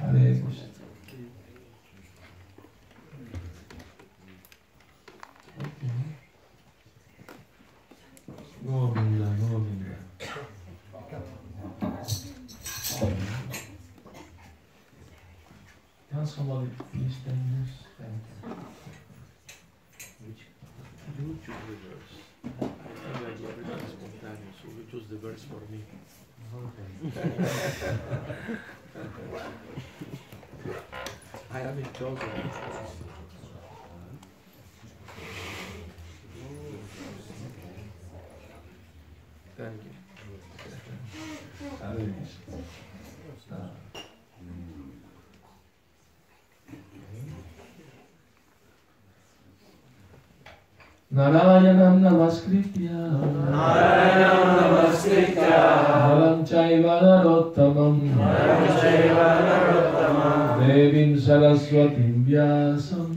Hare Krishna. Govinda, Govinda. Can somebody please take this? Thank you. You choose the verse. I think I gave it spontaneous, so you choose the verse for me. Okay. I haven't chosen. Thank you. Hare Krishna. Narayanam namaskritya Naram chaiva narottamam Devim saraswatim vyasam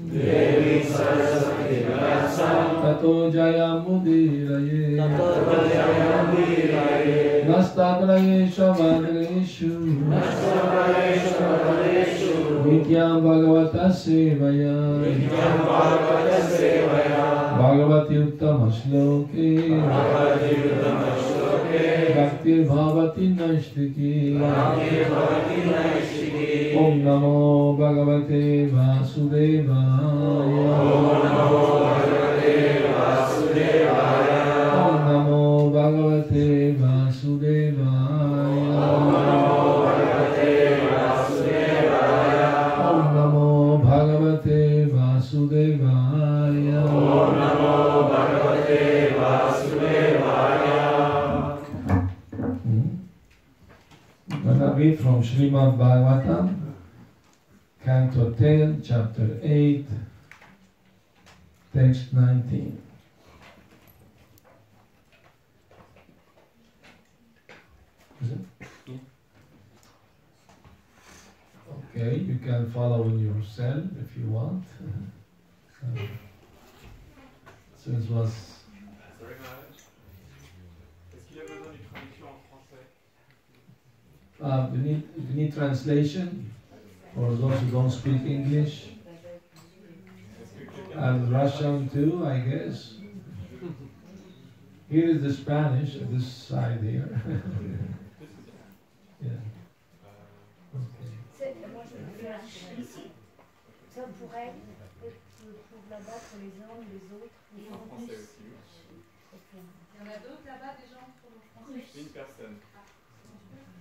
Tato jayamudiraye Nastaprayesha vadreshu Nityam bhagavata sevaya Bhagavati uttama shloke Bhakti bhavati naistiki Om namo bhagavate vasudevaya Om namo bhagavate vasudevaya Om namo bhagavate vasudevaya I'm going to read from Srimad Bhagavatam, Canto 10, Chapter 8, Text 19. Is it? Yeah. Okay, you can follow in yourself if you want. So it was. Sorry, Maharaj. Est-ce qu'il y a besoin d'une traduction en français? We need translation for those who don't speak English. And Russian too, I guess. Here is the Spanish, this side here. Yeah. Okay. Moi je fais un chiffre. Ça pour elle, et pour là-bas, pour les uns ou les autres. En français aussi. Okay. Il y en a d'autres là-bas, des gens pour le français? Une personne.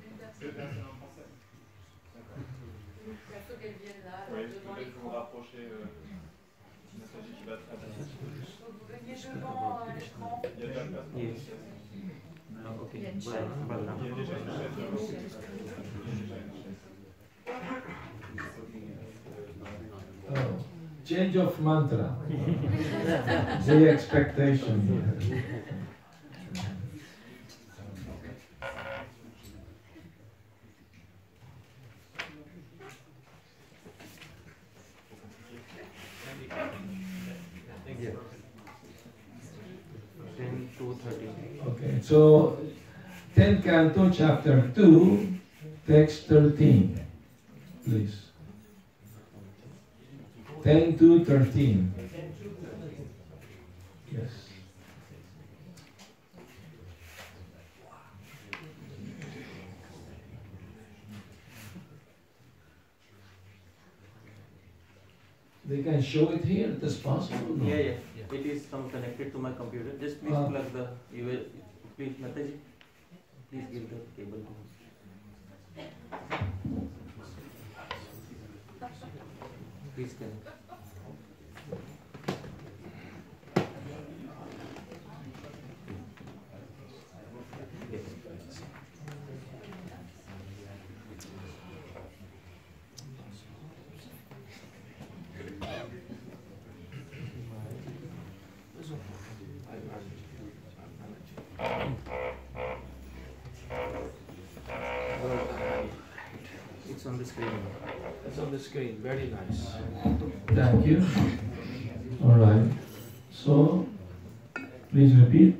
Une personne. Deux personnes en français. D'accord. Il faut qu'elles viennent là, Oui, devant peut-être vous l'écran. rapprocher Nathalie qui va traverser. Faut que vous veniez devant l'écran. Il y a déjà une place pour Yes. les chaises. Okay. Il y a déjà une chaise. Oh, change of mantra. The expectation. Yeah. 10 to 13. Okay, so 10th Canto, Chapter 2, Text 13, please. 10 to 13. Yes. They can show it here, it is possible? No? Yeah. It is connected to my computer. Just please plug the USB. Please, Mataji, please give the cable. Please connect. It's on the screen. It's on the screen. Very nice. Thank you. All right. So, please repeat.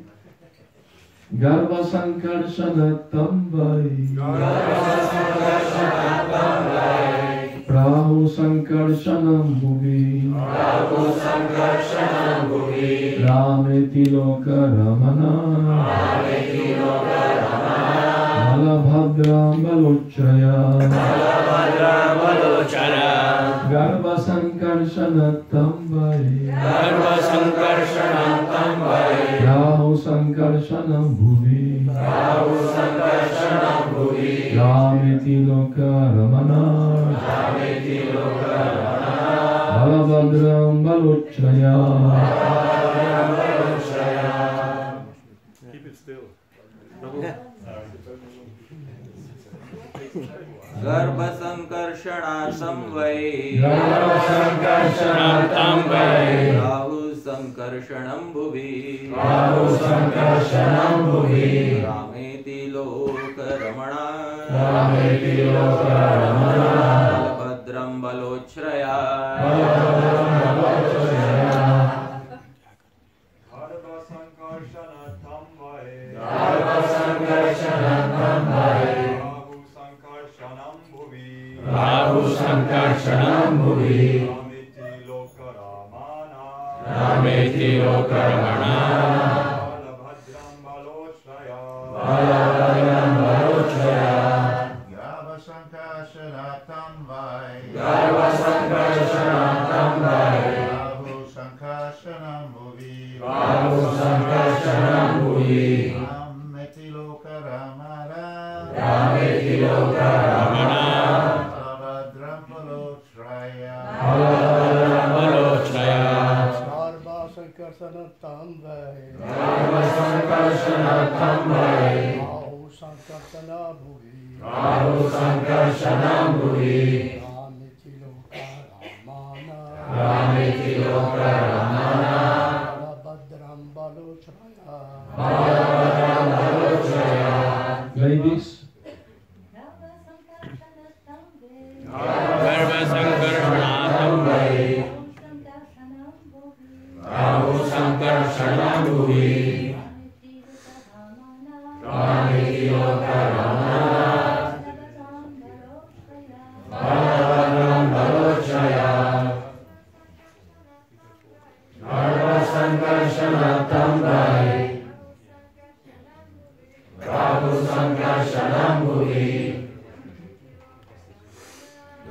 Garva Sankarsanatambai Prabhu Sankarshanam Bhuvi Rameti Loka Ramana Balabhadra Balochaya Garva Sankarsanatambai Prabhu Sankarshanam Bhuvi Rameti Loka Ramana Balabhadram Balochaya. Keep it still. Garbha Sankarshanam Vai Rahu Sankarshanam Bhuvi Rameti Loka Ramana Balabhadram Balochraya Rahu Sankarshanam Bhuvi Rameti Loka Ramana Balabhadram Balochaya Garva Sankarsanatam Vai Rahu Sankarshanam Bhuvi Rameti Loka Ramana Balabhadram Balochaya Garva Sankarsanatam Vai Rahu Sankarshanam Bhuvi Rameti Loka Ramana Balabhadram Balochaya. Ladies, Garva Sankarsanatam Vai Rahu Sankarshanam Bhuvi Rameti Loka Ramana Balabhadram Balochaya Garva Sankarsanatam Vai Prabhu Sankarshanam Bhuvi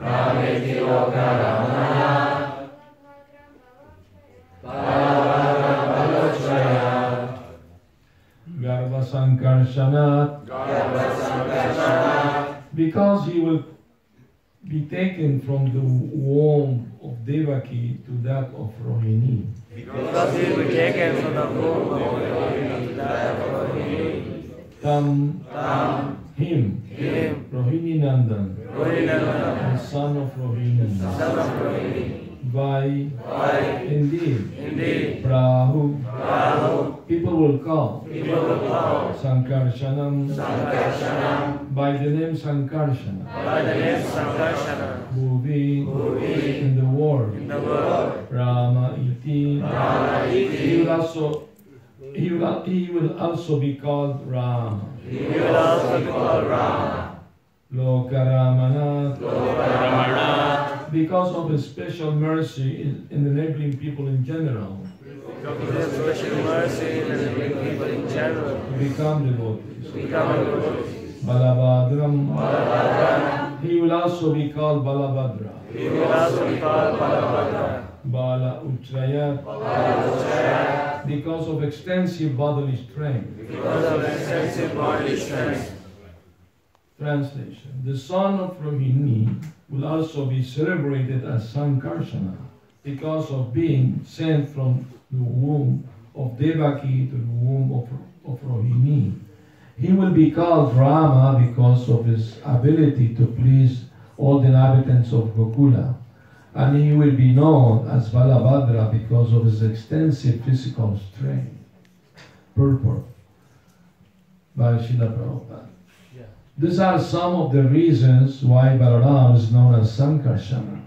Rameti Loka Ramana Balabhadram Balochaya Garva Sankarshanat because he will be taken from the womb of Devaki to that of Rohini. Because he will be taken from the womb of Rohini to that of Rohini. Him, Rohini Nandan, the son of Rohini. Vai, indeed, Prabhu, people will call Sankarshanam by the name Sankarshana, Bhuvi, in the world, Rama iti, he will also be called Rama. Lokaramana, because of his special mercy in enabling people in general to become devotees. Balabhadram, he will also be called Balabhadra. Bala Uchraya, because of extensive bodily strength. Translation: the son of Rohini will also be celebrated as Sankarshana because of being sent from the womb of Devaki to the womb of Rohini. He will be called Rama because of his ability to please all the inhabitants of Gokula. And he will be known as Balabhadra because of his extensive physical strength. Purport by Srila Prabhupada. These are some of the reasons why Balarama is known as Sankarsana.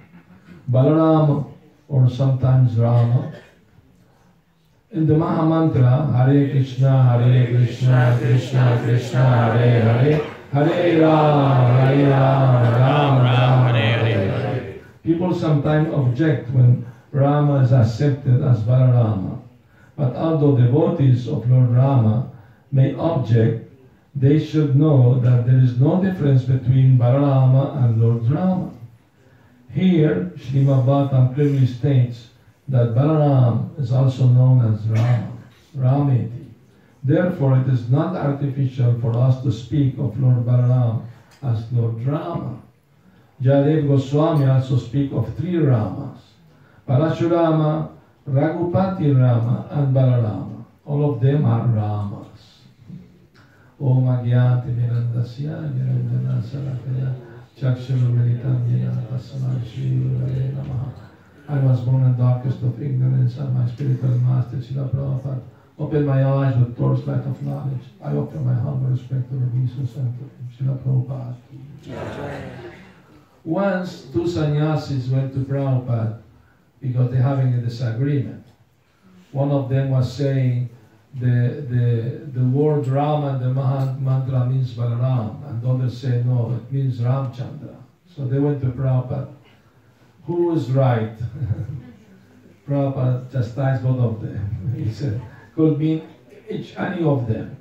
Balarama, or sometimes Rama, In the Maha Mantra, Hare Krishna, Krishna Krishna, Hare Hare, Hare Rama, Rama, Hare Hare. People sometimes object when Rama is accepted as Balarama. But although devotees of Lord Rama may object, they should know that there is no difference between Balarama and Lord Rama. Here, Srimad Bhagavatam clearly states that Balaram is also known as Rama, Rameti. Therefore, it is not artificial for us to speak of Lord Balaram as Lord Rama. Jayadev Goswami also speak of three Ramas: Parashurama, Raghupati Rama, and Balarama. All of them are Ramas. Om Agyati Mirandasya Niranjana Salakaya Chakshuru Militam Yena Tasma Shri Gurave Namaha. I was born in darkest of ignorance, and my spiritual master, Srila Prabhupada, opened my eyes with torchlight of knowledge. I offer my humble respect to the Jesus and to Srila Prabhupada. Once, two sannyasis went to Prabhupada because they're having a disagreement. One of them was saying the word Rama and the Maha Mantra means Balaram, and the other say no, it means Ramchandra. So they went to Prabhupada. Who is right? Prabhupada chastised both of them. He said, could mean any of them.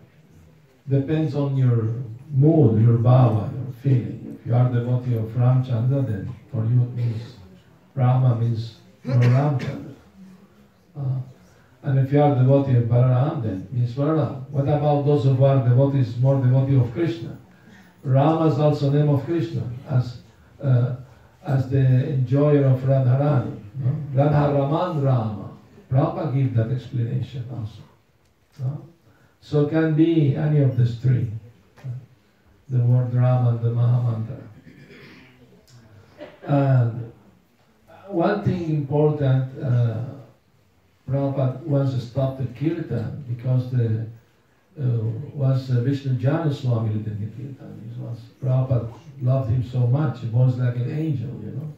Depends on your mood, your bhava, your feeling. If you are devotee of Ramchandra, then for you it means Rama means Ramchandra. And if you are devotee of Balaram, then it means Balaram. What about those who are devotees, more devotee of Krishna? Rama is also name of Krishna, as the enjoyer of Radharani. No? Radharaman Rama. Prabhupada gives that explanation also. No? So it can be any of these three. The word Rama and the Mahamantra. And one thing important, Prabhupada wants to stop the kirtan because Vishnu Jana Swami leading the kirtan. Prabhupada loved him so much, he was like an angel, you know.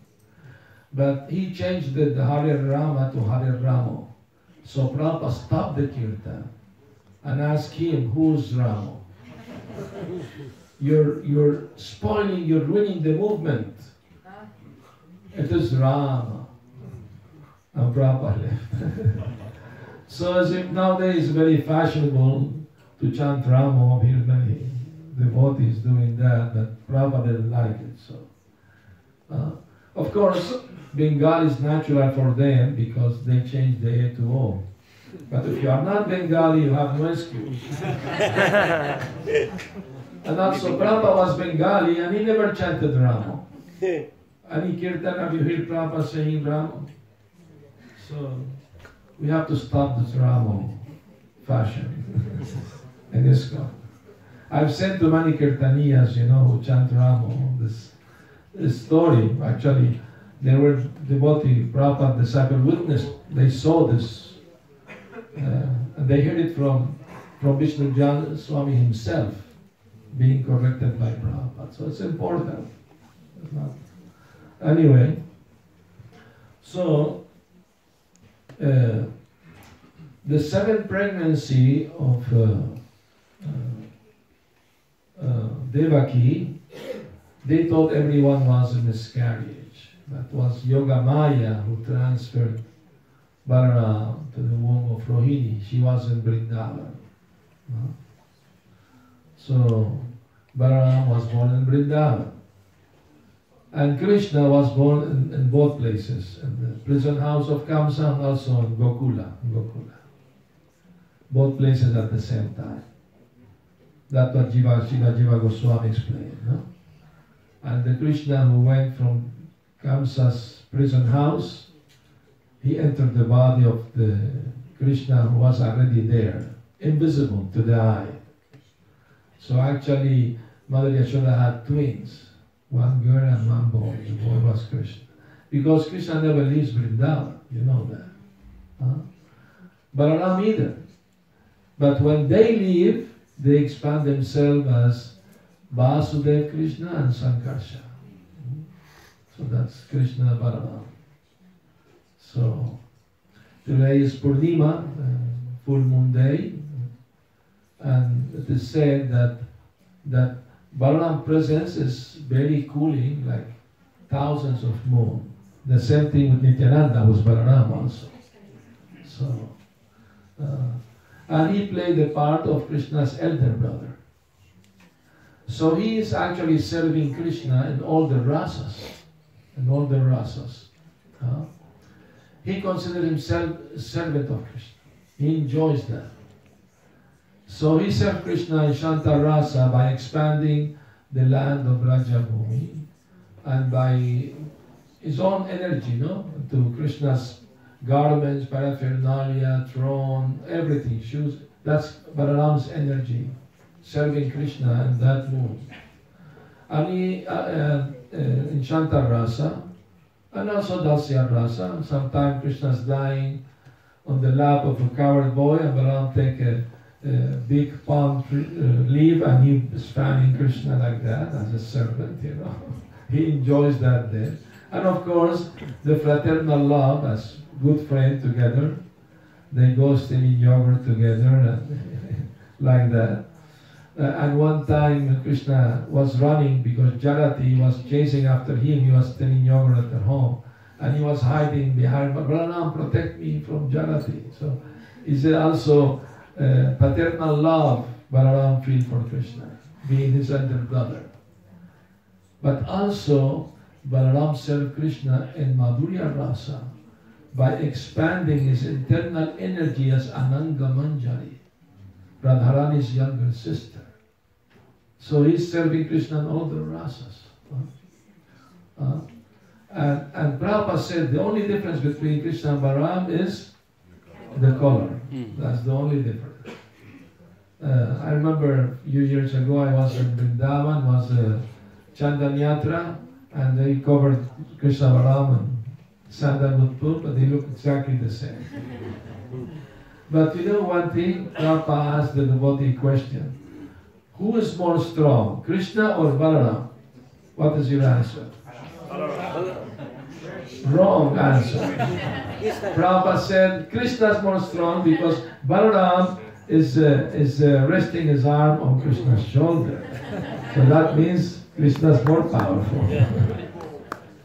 But he changed the Hare Rama to Hare Rama. So Prabhupada stopped the kirtan and asked him, who's Rama? You're spoiling, you're ruining the movement. It is Rama. And Prabhupada left. So as if nowadays it's very fashionable to chant Rama, here many devotees doing that, but Prabhupada didn't like it. So, of course, Bengali is natural for them because they changed the A to O. But if you are not Bengali, you have no excuse. And also, Prabhupada was Bengali and he never chanted Rama. Any kirtan, have you heard Prabhupada saying Rama? So, we have to stop this Rama fashion in ISKCON. I've said to many kirtaniyas, you know, who chant Rama, this story. Actually, they were devotee, Prabhupada disciple witnessed. They saw this, and they heard it from Vishnu Jana Swami himself, being corrected by Prabhupada. So it's important. It's not. Anyway, so the seventh pregnancy of Devaki, they thought everyone was a miscarriage. That was Yogamaya who transferred Balaram to the womb of Rohini. She was in Vrindavan. So Balaram was born in Vrindavan. And Krishna was born in both places, in the prison house of Kamsa and also in Gokula. Both places at the same time. That's what Jiva Goswami explained. No? And the Krishna who went from Kamsa's prison house, he entered the body of the Krishna who was already there, invisible to the eye. So actually, Mother Yashoda had twins. One girl and one boy. The boy was Krishna. Because Krishna never leaves Vrindavan, you know that. Balaram either. But when they leave, they expand themselves as Vasudev Krishna and Sankarsha. So that's Krishna Balaram. So Today is Purnima, full moon day, and it is said that Balaram's presence is very cooling, like thousands of moon. The same thing with Nityananda was Balarama also. So, and he played the part of Krishna's elder brother. So he is actually serving Krishna in all the rasas. He considers himself a servant of Krishna. He enjoys that. So he served Krishna in Shanta Rasa by expanding the land of Brajabhumi and by his own energy, to Krishna's garments, paraphernalia, throne, everything, shoes. That's Balaram's energy, serving Krishna in that mood. And he, in Shanta Rasa, and also Dasya Rasa, sometimes Krishna's dying on the lap of a coward boy, and Balaram take a big palm leaf and he is fanning Krishna like that as a servant, He enjoys that there. And of course, the fraternal love as good friends together. They go stealing yogurt together and like that. And one time Krishna was running because Jarati was chasing after him. He was stealing yogurt at their home. And he was hiding behind, Balaram, protect me from Jarati. So he said also, paternal love Balaram feel for Krishna, being his elder brother. But also, Balaram served Krishna in Madhurya Rasa by expanding his internal energy as Ananga Manjari, Radharani's younger sister. So he's serving Krishna in all the rasas. And Prabhupada said the only difference between Krishna and Balaram is the color. That's the only difference. I remember a few years ago I was in Vrindavan, was a Chandan Yatra, and they covered Krishna Balaram and Sandalwood Pool, but they look exactly the same. But you know one thing, Prabhupada asked the devotee question, who is more strong, Krishna or Balaram? What is your answer? Wrong answer. Prabhupada said Krishna is more strong because Balaram is resting his arm on Krishna's shoulder. So that means Krishna is more powerful.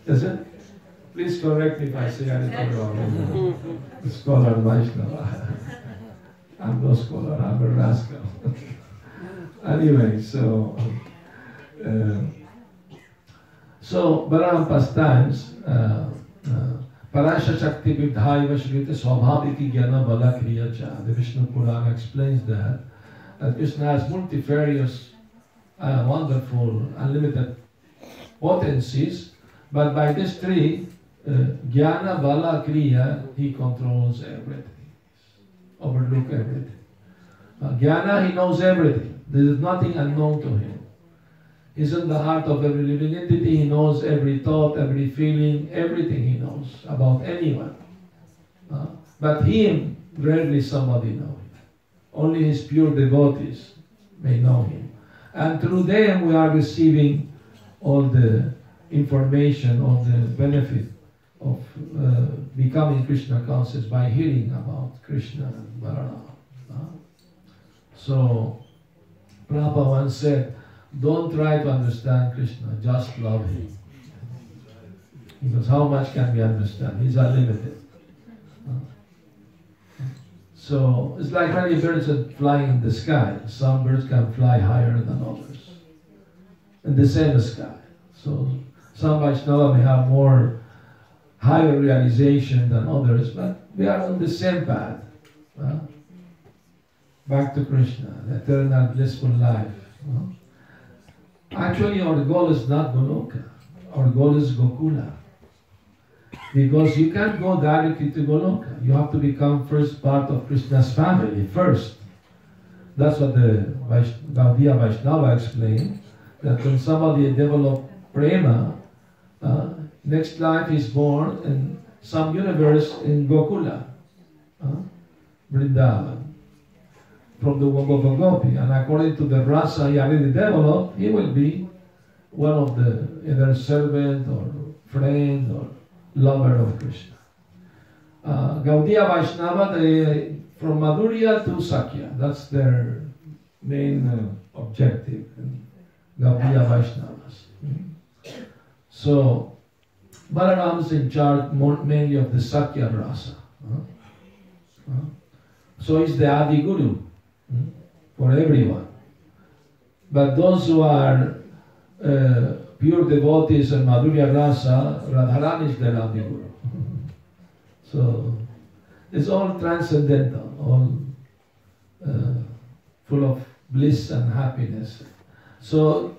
Is it? Please correct me if I say anything wrong. Scholar Vaishnava. I'm no scholar, I'm a rascal. Anyway, so Balaram pastimes, Parasha Shakti Vidhai Vashrita Swabhaviki Gyana Bala Kriya Cha. The Vishnu Purana explains that Krishna has multifarious, wonderful, unlimited potencies, but by these three, Jnana, Bala, Kriya, he controls everything, overlook everything. Jnana, he knows everything. There is nothing unknown to him. He's in the heart of every living entity. He knows every thought, every feeling, everything he knows about anyone. But him, rarely somebody knows him. Only his pure devotees may know him. And through them we are receiving all the information, all the benefit of becoming Krishna conscious by hearing about Krishna and Balaram. So, Prabhupada once said, don't try to understand Krishna, just love him. Because how much can we understand? He's unlimited. So it's like many birds are flying in the sky. Some birds can fly higher than others in the same sky. So some Vaishnava may have more higher realization than others, but we are on the same path. Back to Krishna, the eternal blissful life. Actually, our goal is not Goloka. Our goal is Gokula. Because you can't go directly to Goloka. You have to become first part of Krishna's family first. That's what the Gaudiya Vaishnava explained, that when somebody develops prema, next life is born in some universe in Gokula, Vrindavan, from the womb of a gopi. And according to the rasa he already developed, he will be one of the either servant or friend or lover of Krishna. Gaudiya Vaishnava, they, from Madhurya to Sakya, that's their main objective, Gaudiya Vaishnavas. So, Balaram is in charge mainly of the Sakya Rasa. So he's the Adi Guru for everyone. But those who are pure devotees and Madhurya Rasa, Radharani is their Adi Guru. So it's all transcendental, all full of bliss and happiness. So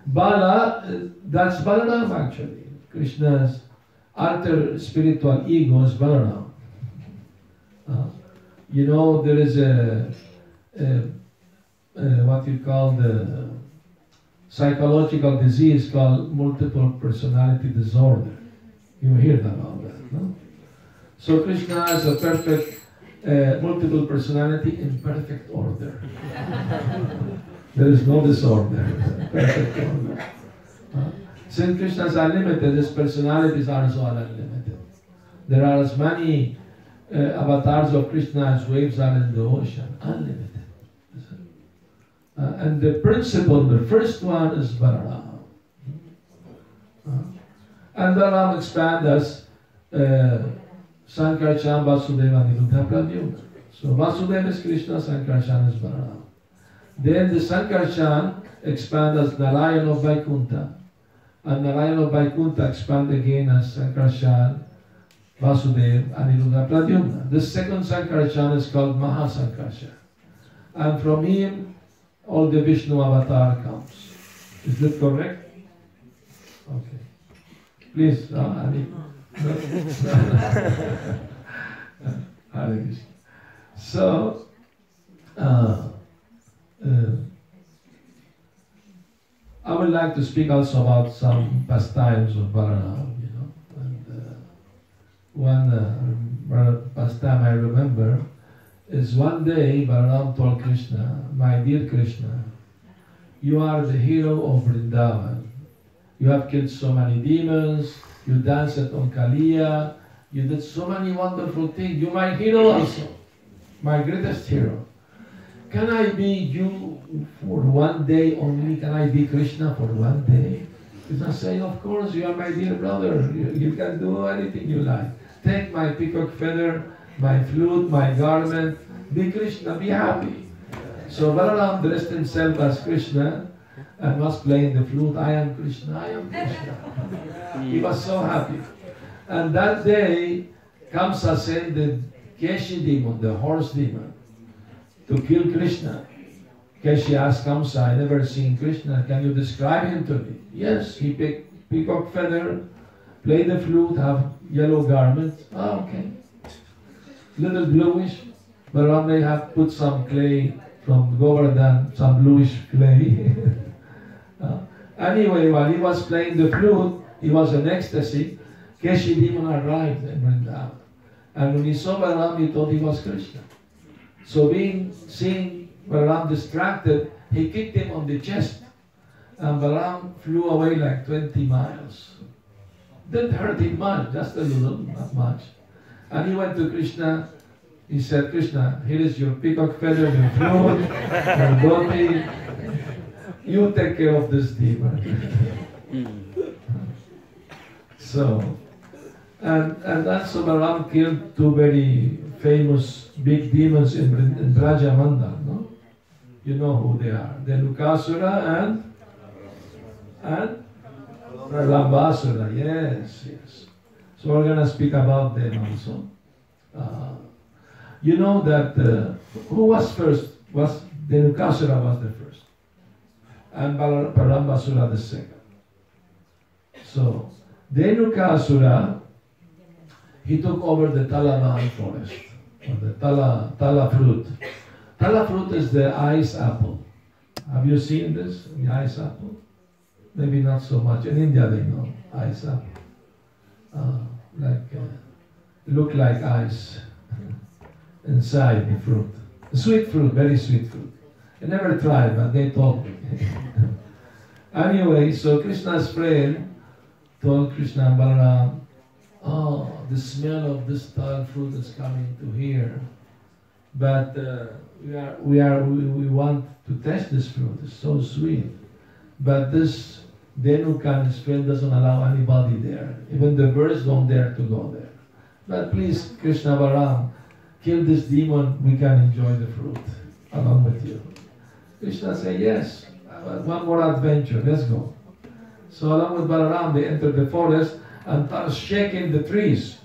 Bala, that's Balaram actually. Krishna's alter spiritual ego is Balaram. You know, there is a what you call the psychological disease called multiple personality disorder. You heard about that, no? So Krishna has a perfect multiple personality in perfect order. There is no disorder. Perfect order. Since Krishna is unlimited, his personalities are also unlimited. There are as many avatars of Krishna as waves are in the ocean. Unlimited. And the principle, the first one is Balarama. And Balarama expands as Sankarshan, Vasudeva, Niruddha, Pradyumna. So Vasudeva is Krishna, Sankarshan is Balarama. Then the Sankarshan expands as Narayan of Vaikuntha. And Narayan of Vaikuntha expands again as Sankarshan, Vasudeva, Aniruddha, Pradyumna. The second Sankarshan is called Mahasankarshan. And from him, all the Vishnu avatar comes. Is that correct? Okay. Please, Hari. Hare Krishna. So, I would like to speak also about some pastimes of Balaram, you know. And one pastime I remember is one day Balaram told Krishna, "My dear Krishna, you are the hero of Vrindavan. You have killed so many demons, you danced on Kaliya, you did so many wonderful things. You're my hero also, my greatest hero. Can I be you for one day only? Can I be Krishna for one day?" Krishna said, "Of course, you are my dear brother. You can do anything you like. Take my peacock feather, my flute, my garment. Be Krishna, be happy." So Balaram dressed himself as Krishna and was playing the flute. "I am Krishna, I am Krishna." He was so happy. And that day, Kamsa sent the Keshi demon, the horse demon, to kill Krishna. Keshi asked Kamsa, "I never seen Krishna. Can you describe him to me?" "Yes, he picked peacock feather, play the flute, have yellow garment." "Ah, okay. Little bluish, but one may have put some clay from Govardhan, some bluish clay." Anyway, while he was playing the flute, he was in ecstasy. Keshi demon arrived in Vrindavan. And when he saw Balaram, he thought he was Krishna. So seeing Balaram distracted, he kicked him on the chest. And Balaram flew away like 20 miles. Didn't hurt him much, just a little, not much. And he went to Krishna. He said, "Krishna, here is your peacock feather, your flute, your dhoti. You take care of this demon." So, and also Balaram killed two very famous big demons in Brajamandal, no? You know who they are. The Lukasura and Pralambasura. Yes. So we're going to speak about them also. You know that who was first? The Lukasura was the first. And Pralambasura the second. So, Dhenukasura, he took over the Talamahan forest, or the Tala fruit. Tala fruit is the ice apple. Have you seen this, the ice apple? Maybe not so much. In India they know ice apple. Look like ice inside the fruit. A sweet fruit, very sweet fruit. I never tried, but they told me. Anyway, so Krishna's friend told Krishna and Balaram, oh, the smell of this tall fruit is coming to here, but we want to taste this fruit. It's so sweet, but this Denuka in this field doesn't allow anybody there. Even the birds don't dare to go there. But please, Krishna Balaram, kill this demon. We can enjoy the fruit along with you. Krishna said, yes, one more adventure. Let's go. So along with Balaram, they entered the forest and start shaking the trees.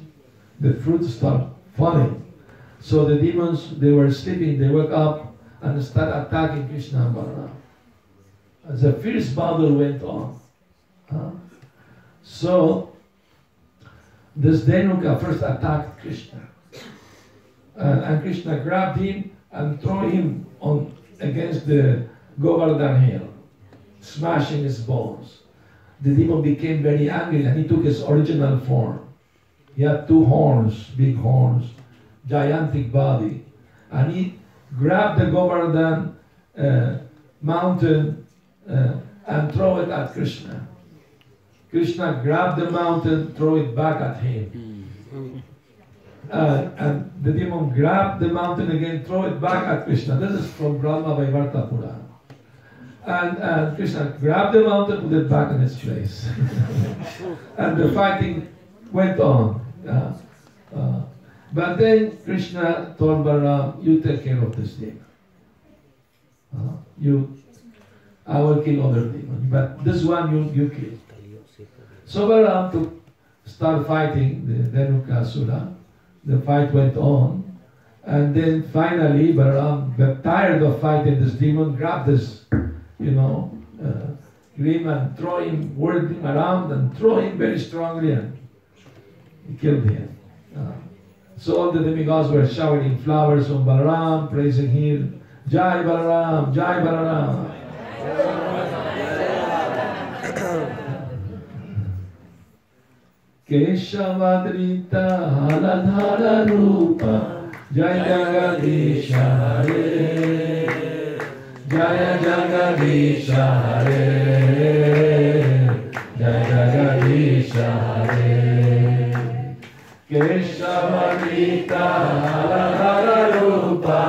The fruit start falling. So the demons, they were sleeping, they woke up and start attacking Krishna and Balaram. As a fierce battle went on. So this Denuka first attacked Krishna. And Krishna grabbed him and threw him on against the Govardhan hill, smashing his bones. The demon became very angry and he took his original form. He had 2 horns, big horns, gigantic body. And he grabbed the Govardhan mountain and threw it at Krishna. Krishna grabbed the mountain, threw it back at him. And the demon grabbed the mountain again, throw it back at Krishna. This is from Brahma Vaivarta Purana. And Krishna grabbed the mountain, put it back in its place. And the fighting went on. But then Krishna told Balaram, you take care of this demon. I will kill other demons, but this one you kill. So Balaram started fighting the Dhenukasura. The fight went on, and then finally Balaram got tired of fighting this demon, grabbed this, him and throw him, whirled him around and throw him very strongly, and he killed him. So all the demigods were showering flowers on Balaram, praising him. Jai Balaram, Jai Balaram. Keshavadrita Haladhara Rupa Jai Jagadisha Hare Jaya Jagadisha Hare Jaya Jagadisha Hare Keshavadrita Haladhara Rupa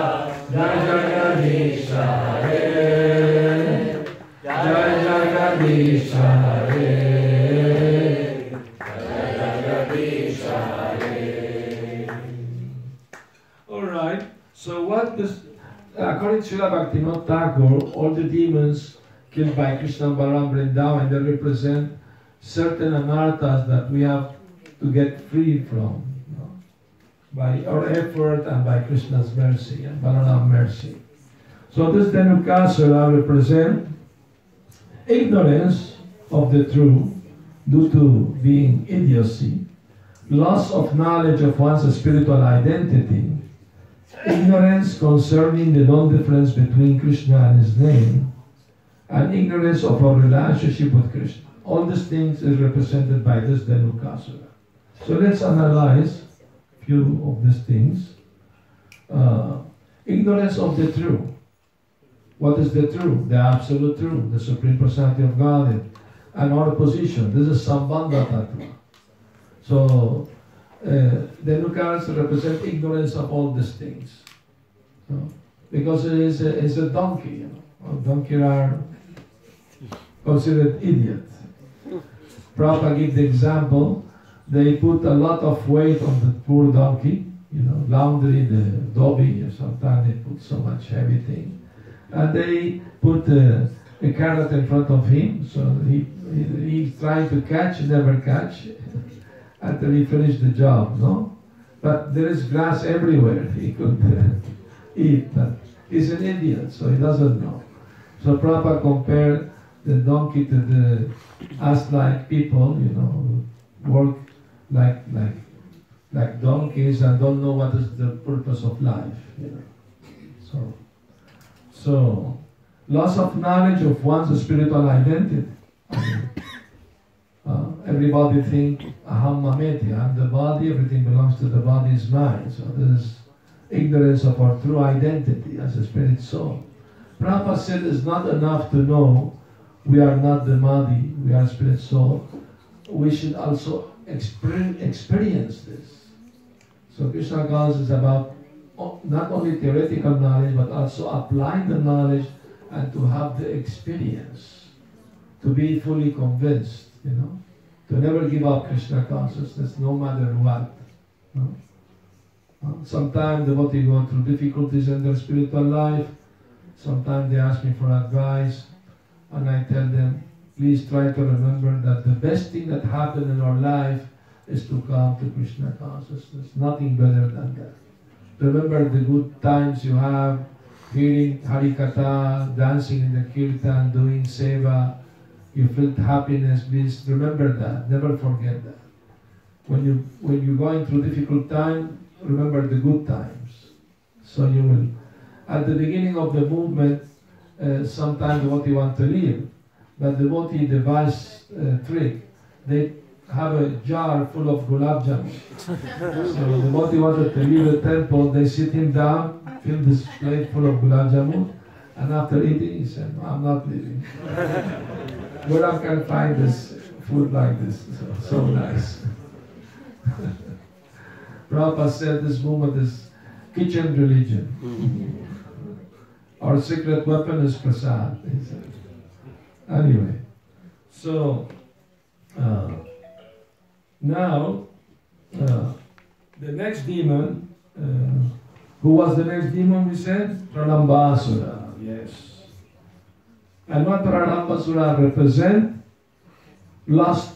Jai Jagadisha Hare Jaya Jagadisha Hare. Alright, so what does, according to Srila Bhaktivinoda Thakur, all the demons killed by Krishna and Balaram Vrindavan, they represent certain anarthas that we have to get free from, by our effort and by Krishna's mercy and Balaram's mercy. So this Dhenukasura represent ignorance of the truth due to being idiocy, loss of knowledge of one's spiritual identity, ignorance concerning the non-difference between Krishna and his name, and ignorance of our relationship with Krishna. All these things is represented by this Dhenukasura. So let's analyze a few of these things. Ignorance of the truth. What is the truth? The absolute truth, the Supreme Personality of Godhead, and our position. This is Sambandha Tattva. So, Dhenukasura represent ignorance of all these things. Because it is a donkey, Donkeys are considered idiots. Prabhupada gives the example, they put a lot of weight on the poor donkey, laundry, the dobby, sometimes they put so much heavy thing. And they put a carrot in front of him, so he's trying to catch, never catch, until he finished the job, no? But there is grass everywhere, he could eat, but he's an idiot, so he doesn't know. So Prabhupada compared the donkey to the ass-like people, who work like donkeys and don't know what is the purpose of life, So, loss of knowledge of one's spiritual identity. Everybody think, aham mameti, I'm the body, everything belongs to the body, is mine. So this is ignorance of our true identity as a spirit soul. Prabhupada said it's not enough to know we are not the body, we are spirit soul. We should also experience this. So Krishna consciousness is about not only theoretical knowledge, but also applying the knowledge and to have the experience, to be fully convinced, to never give up Krishna consciousness no matter what. Sometimes devotees go through difficulties in their spiritual life. Sometimes they ask me for advice, and I tell them, please try to remember that the best thing that happened in our life is to come to Krishna consciousness. Nothing better than that. Remember the good times you have, hearing Harikatha, dancing in the kirtan, doing seva. You felt happiness. Please remember that. Never forget that. When you're going through difficult time, remember the good times. So you will. At the beginning of the movement, sometimes devotee want to leave, but devotee devise trick. They have a jar full of gulab jamun. So the devotee wanted to leave the temple. They sit him down, fill this plate full of gulab jamun, and after eating, he said, "I'm not leaving." Where I can find this food like this? So nice. Prabhupada said this movement is kitchen religion. Our secret weapon is Prasad. Anyway, so now the next demon, who was the next demon we said? Pralambasura, yes. And what Pralambasura represent? Lust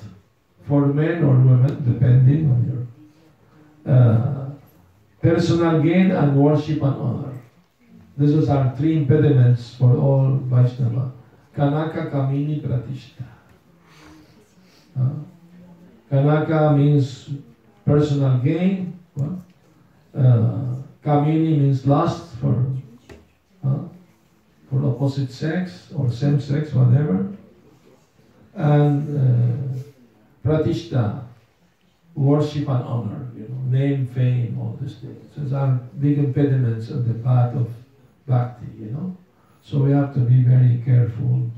for men or women, depending on your personal gain and worship and honor. These are three impediments for all Vaishnava. Kanaka, Kamini, Pratishta. Kanaka means personal gain. Kamini means lust for opposite sex or same sex, whatever. And Pratishta, worship and honor, name, fame, all these things. These are big impediments on the path of Bhakti, So we have to be very careful,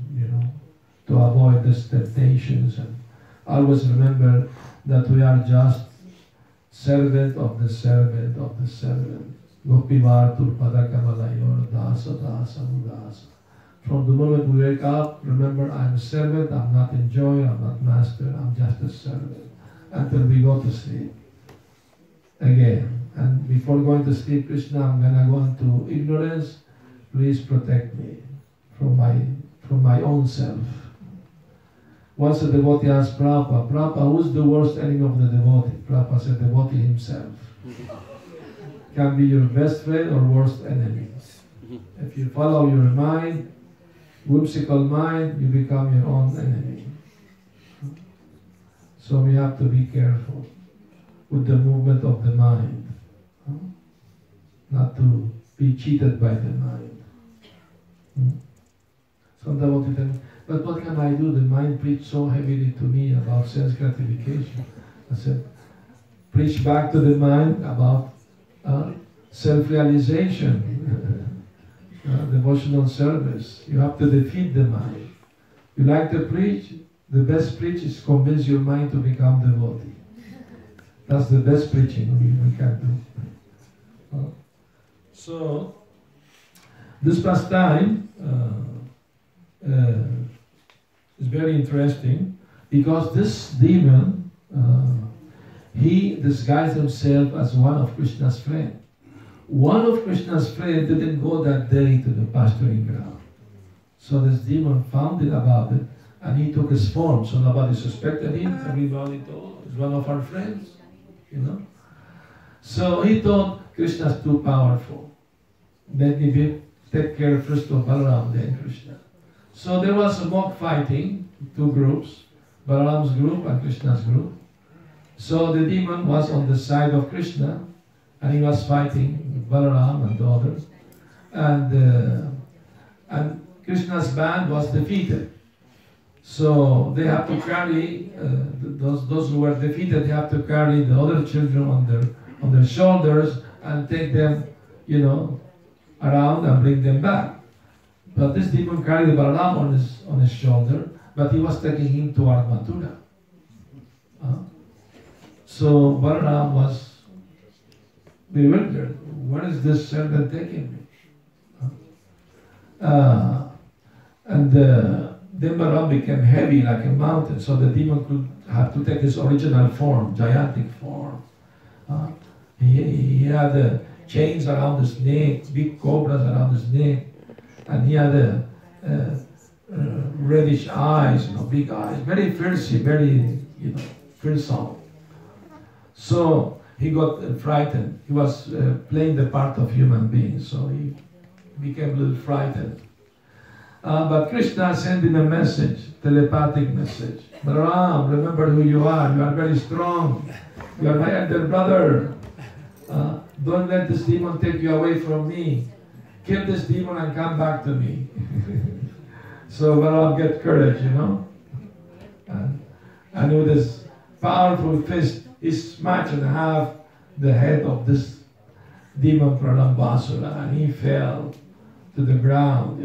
to avoid these temptations, and always remember that we are just servant of the servant of the servant. Gopi Vartur Padakamalayur Dasa Dasa Mudasa. From the moment we wake up, remember I'm a servant, I'm not enjoyer, I'm not master, I'm just a servant. Until we go to sleep again. And before going to sleep, Krishna, I'm gonna go into ignorance. Please protect me from my own self. Once a devotee asked Prabhupada, who's the worst enemy of the devotee? Prabhupada said, devotee himself. Can be your best friend or worst enemy. If you follow your mind, whimsical mind, you become your own enemy. So we have to be careful with the movement of the mind. Not to be cheated by the mind. Some devotee tell me, but what can I do? The mind preached so heavily to me about sense gratification. I said, preach back to the mind about self-realization, devotional service. You have to defeat the mind. You like to preach? The best preach is convince your mind to become devotee. That's the best preaching we can do. So, this pastime is very interesting because this demon, he disguised himself as one of Krishna's friends. One of Krishna's friends didn't go that day to the pasturing ground. So this demon found it about it and he took his form. So nobody suspected him. Everybody thought he's one of our friends, So he thought Krishna's too powerful. Let me take care first of Balarama, then Krishna. So there was a mock fighting, two groups, Balarama's group and Krishna's group. So the demon was on the side of Krishna and he was fighting with Balarama and the others. And Krishna's band was defeated. So they have to carry, those who were defeated, they have to carry the other children on their shoulders and take them, around and bring them back. But this demon carried Balarama on his shoulder, but he was taking him to Mathura. So Balaram was bewildered. Where is this serpent taking me? And then Balaram became heavy like a mountain, so the demon could have to take his original form, gigantic form. He had chains around his neck, big cobras around his neck, and he had reddish eyes, big eyes, very fiercey, very, fearsome. So he got frightened. He was playing the part of human being, so he became a little frightened. But Krishna sent him a message, telepathic message. Balaram, remember who you are. You are very strong. You are my elder brother. Don't let this demon take you away from me. Kill this demon and come back to me. So Balaram get courage, And with his powerful fist, he smashed in half the head of this demon Pralambasura, and he fell to the ground,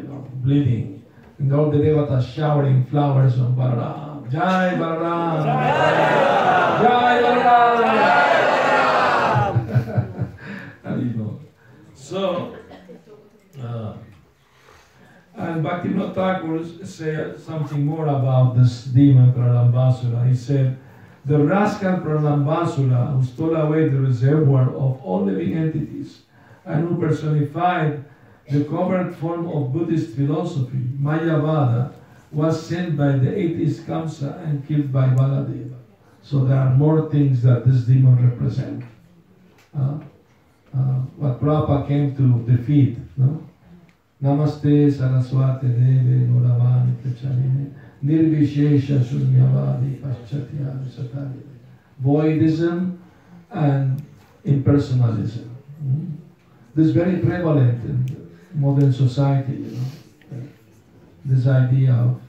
bleeding. And all the devatas showering flowers on Balaram. Jai Balaram! Jai Balaram! And so, and Bhaktivinoda Thakur said something more about this demon Pralambasura. He said, the rascal Pralambasura, who stole away the reservoir of all living entities and who personified the covert form of Buddhist philosophy, Mayavada, was sent by the atheist Kamsa and killed by Baladeva. So there are more things that this demon represents. What Prabhupada came to defeat. No? Namaste Saraswati Deve Nuravani Pracharine Nirvishesha Sunyavadi Paschatya Satari. Voidism and impersonalism. This is very prevalent in modern society, this idea of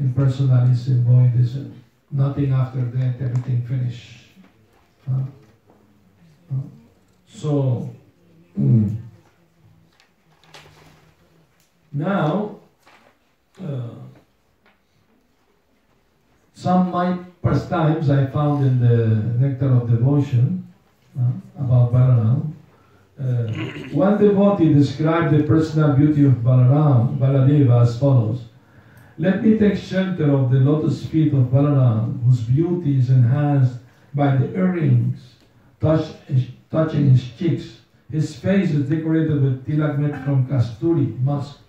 impersonalism, voidism, nothing after death, everything finished. So, now, some my pastimes I found in the Nectar of Devotion about Balaram. One devotee described the personal beauty of Baladeva as follows. Let me take shelter of the lotus feet of Balaram, whose beauty is enhanced by the earrings touching his cheeks. His face is decorated with tilak made from kasturi, musk,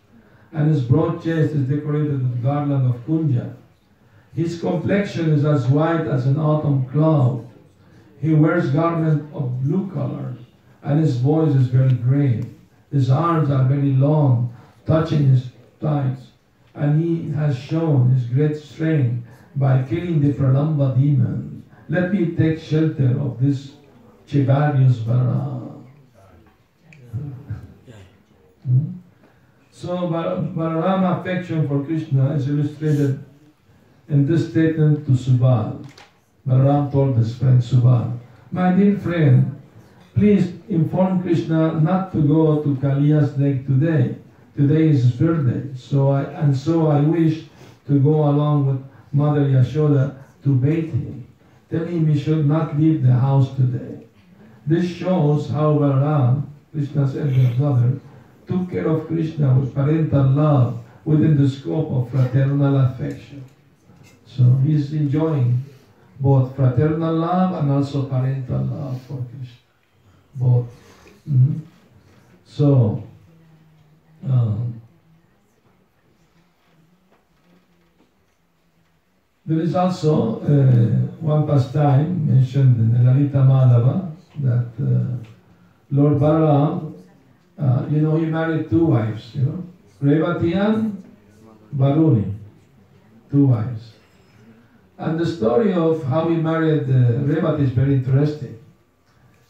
and his broad chest is decorated with garland of kunja. His complexion is as white as an autumn cloud. He wears garment of blue color, and his voice is very grave. His arms are very long, touching his thighs, and he has shown his great strength by killing the Pralamba demon. Let me take shelter of this Chivarius Balaram. So Balarama affection for Krishna is illustrated in this statement to Subal. Balaram told his friend Subal, my dear friend, please inform Krishna not to go to Kaliya's lake today. Today is his birthday, so I wish to go along with Mother Yashoda to bathe him. Tell him he should not leave the house today. This shows how Balaram, Krishna's elder brother, took care of Krishna with parental love within the scope of fraternal affection. So he's enjoying both fraternal love and also parental love for Krishna. Both. So, there is also one pastime mentioned in Lalita Madhava that Lord Balaram, he married two wives, Revati and Varuni, two wives. And the story of how he married Revati is very interesting,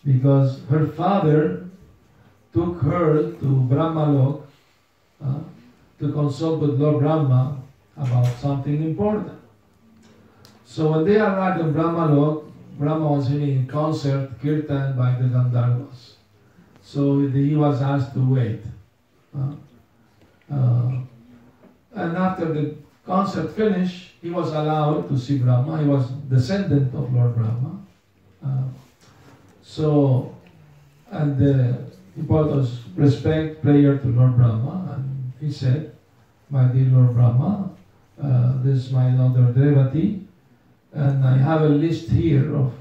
because her father took her to Brahmalok to consult with Lord Brahma about something important. So when they arrived in Brahmalok, Brahma was hearing a concert, kirtan by the Gandharvas. So he was asked to wait. And after the concert finished, he was allowed to see Brahma. He was descendant of Lord Brahma. So, and he brought us respect, prayer to Lord Brahma, and he said, my dear Lord Brahma, this is my daughter Devati, and I have a list here of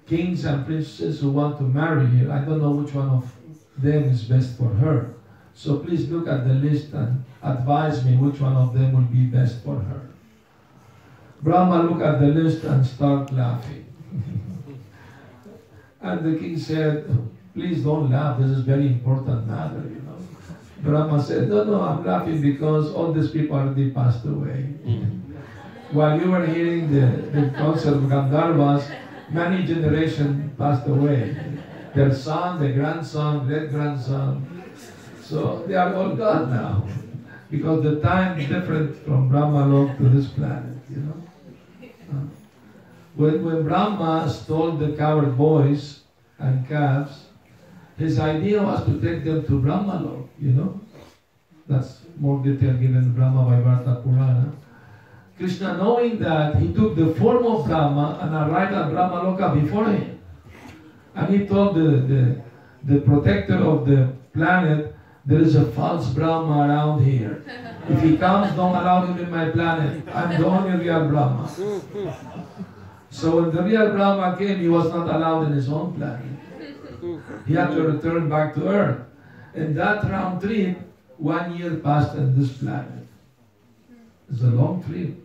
kings and princes who want to marry her. I don't know which one of them is best for her. So please look at the list and advise me which one of them will be best for her. Brahma looked at the list and started laughing. And the king said, please don't laugh, this is very important matter, you know. Brahma said, no, I'm laughing because all these people already passed away. While you were hearing the concert of Gandharvas, many generations passed away. Their son, their grandson, great-grandson. So they are all gone now. Because the time is different from Brahma-lok to this planet, you know. When Brahma stole the coward boys and calves, his idea was to take them to Brahma-lok, you know. That's more detail given in Brahma Vaivarta Purana. Krishna, knowing that, he took the form of Brahma and arrived at Brahma-loka before him. And he told the protector of the planet, there is a false Brahma around here. If he comes, don't allow him in my planet. I'm the only real Brahma. So when the real Brahma came, he was not allowed in his own planet. He had to return back to Earth. In that round trip, 1 year passed on this planet. It's a long trip.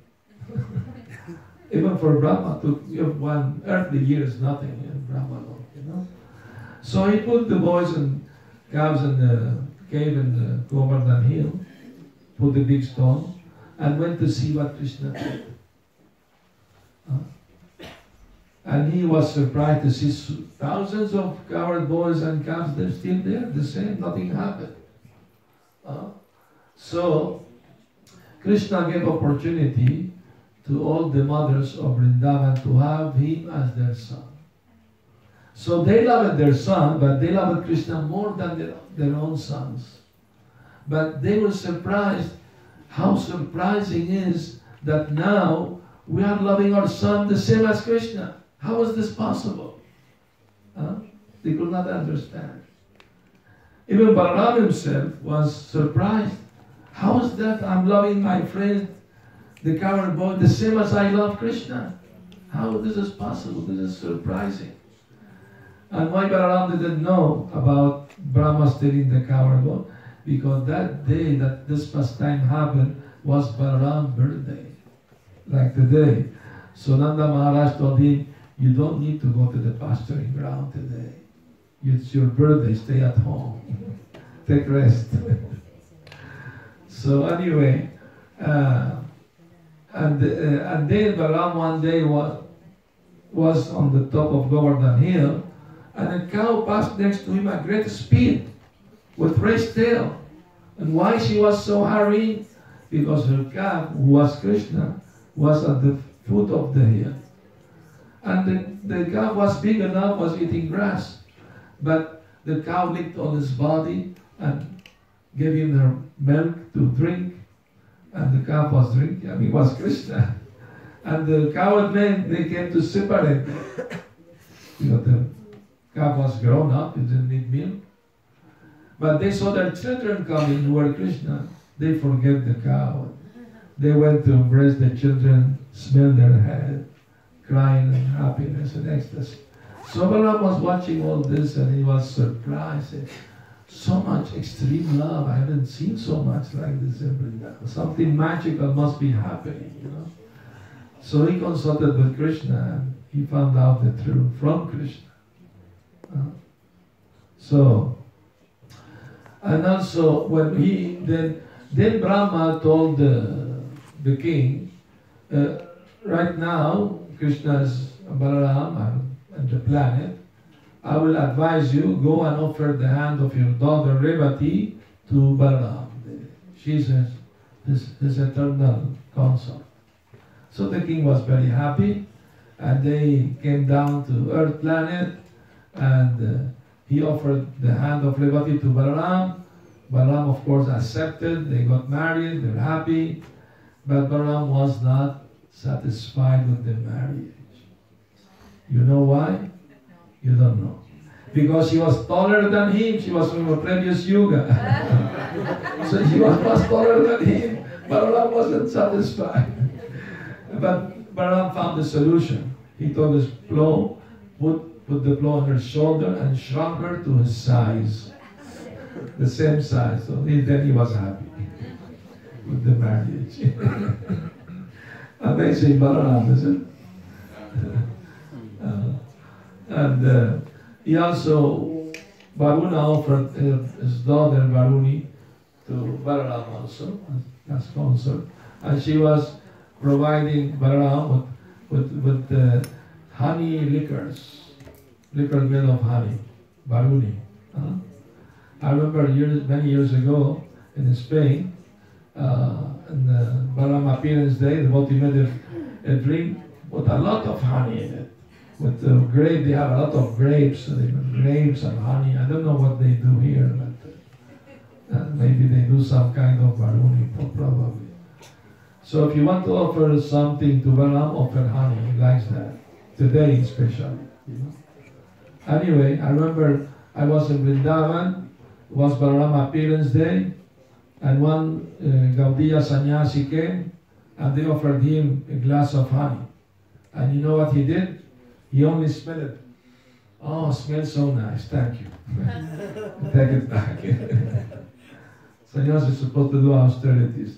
Even for Brahma, one earthly year is nothing in Brahma-lok, you know. So he put the boys and calves in the cave in the Govardhan Hill, put the big stone, and went to see what Krishna did. And he was surprised to see thousands of coward boys and calves, they're still there, the same, nothing happened. So, Krishna gave opportunity to all the mothers of Vrindavan to have him as their son. So they loved their son, but they loved Krishna more than their own sons. But they were surprised how surprising is that now we are loving our son the same as Krishna. How is this possible? They could not understand. Even Balarama himself was surprised. How is that I'm loving my friend, the coward boy, the same as I love Krishna? How this is possible? This is surprising. And why Balarama didn't know about Brahma stealing the coward boy? Because that day that this pastime happened was Balarama's birthday, like today. So Nanda Maharaj told him, you don't need to go to the pasturing ground today. It's your birthday, stay at home. Take rest. So anyway, and then Balaram one day was on the top of Govardhan Hill, and a cow passed next to him at great speed with raised tail. And why she was so hurried? Because her calf, who was Krishna, was at the foot of the hill. And the calf was big enough, was eating grass. But the cow licked on his body and gave him her milk to drink. And the calf was drinking, it was Krishna. And the coward men, they came to separate them. The calf was grown up, it didn't need milk. But they saw their children coming who were Krishna. They forget the cow. They went to embrace the children, smell their head, crying in happiness and ecstasy. So Balaram was watching all this and he was surprised. So much extreme love. I haven't seen so much like this in Vrindavan. Something magical must be happening, you know. So he consulted with Krishna and he found out the truth from Krishna. And also when then Brahma told the king, right now Krishna is Balaram and the planet. I will advise you, go and offer the hand of your daughter Revati to Balaram. She's his eternal consort. So the king was very happy, and they came down to Earth planet, and he offered the hand of Revati to Balaram. Balaram, of course, accepted. They got married. They're happy, but Balaram was not satisfied with the marriage. You know why? You don't know. Because she was taller than him, she was from a previous yuga. So she was much taller than him. Balaram wasn't satisfied. But Balaram found the solution. He took his plow, put the plow on her shoulder and shrunk her to his size. The same size. So then he was happy with the marriage. Amazing Balaram, isn't it? And he also, Varuna offered his daughter Varuni to Balaram also as consort. And she was providing Balaram with honey liquors made of honey, Varuni. I remember many years ago in Spain, in the Balarama Appearance Day, the devotee made a drink with a lot of honey in it. With the grape, they have a lot of grapes, so they put grapes and honey. I don't know what they do here, but maybe they do some kind of Varuni, probably. So if you want to offer something to Balaram, offer honey. He likes that. Today especially. You know? Anyway, I remember I was in Vrindavan. It was Balarama Appearance Day, and one Gaudiya sannyasi came, and they offered him a glass of honey. And you know what he did? He only smelled it. Oh, smells so nice, thank you. Take it back. Sannyasi is supposed to do austerities.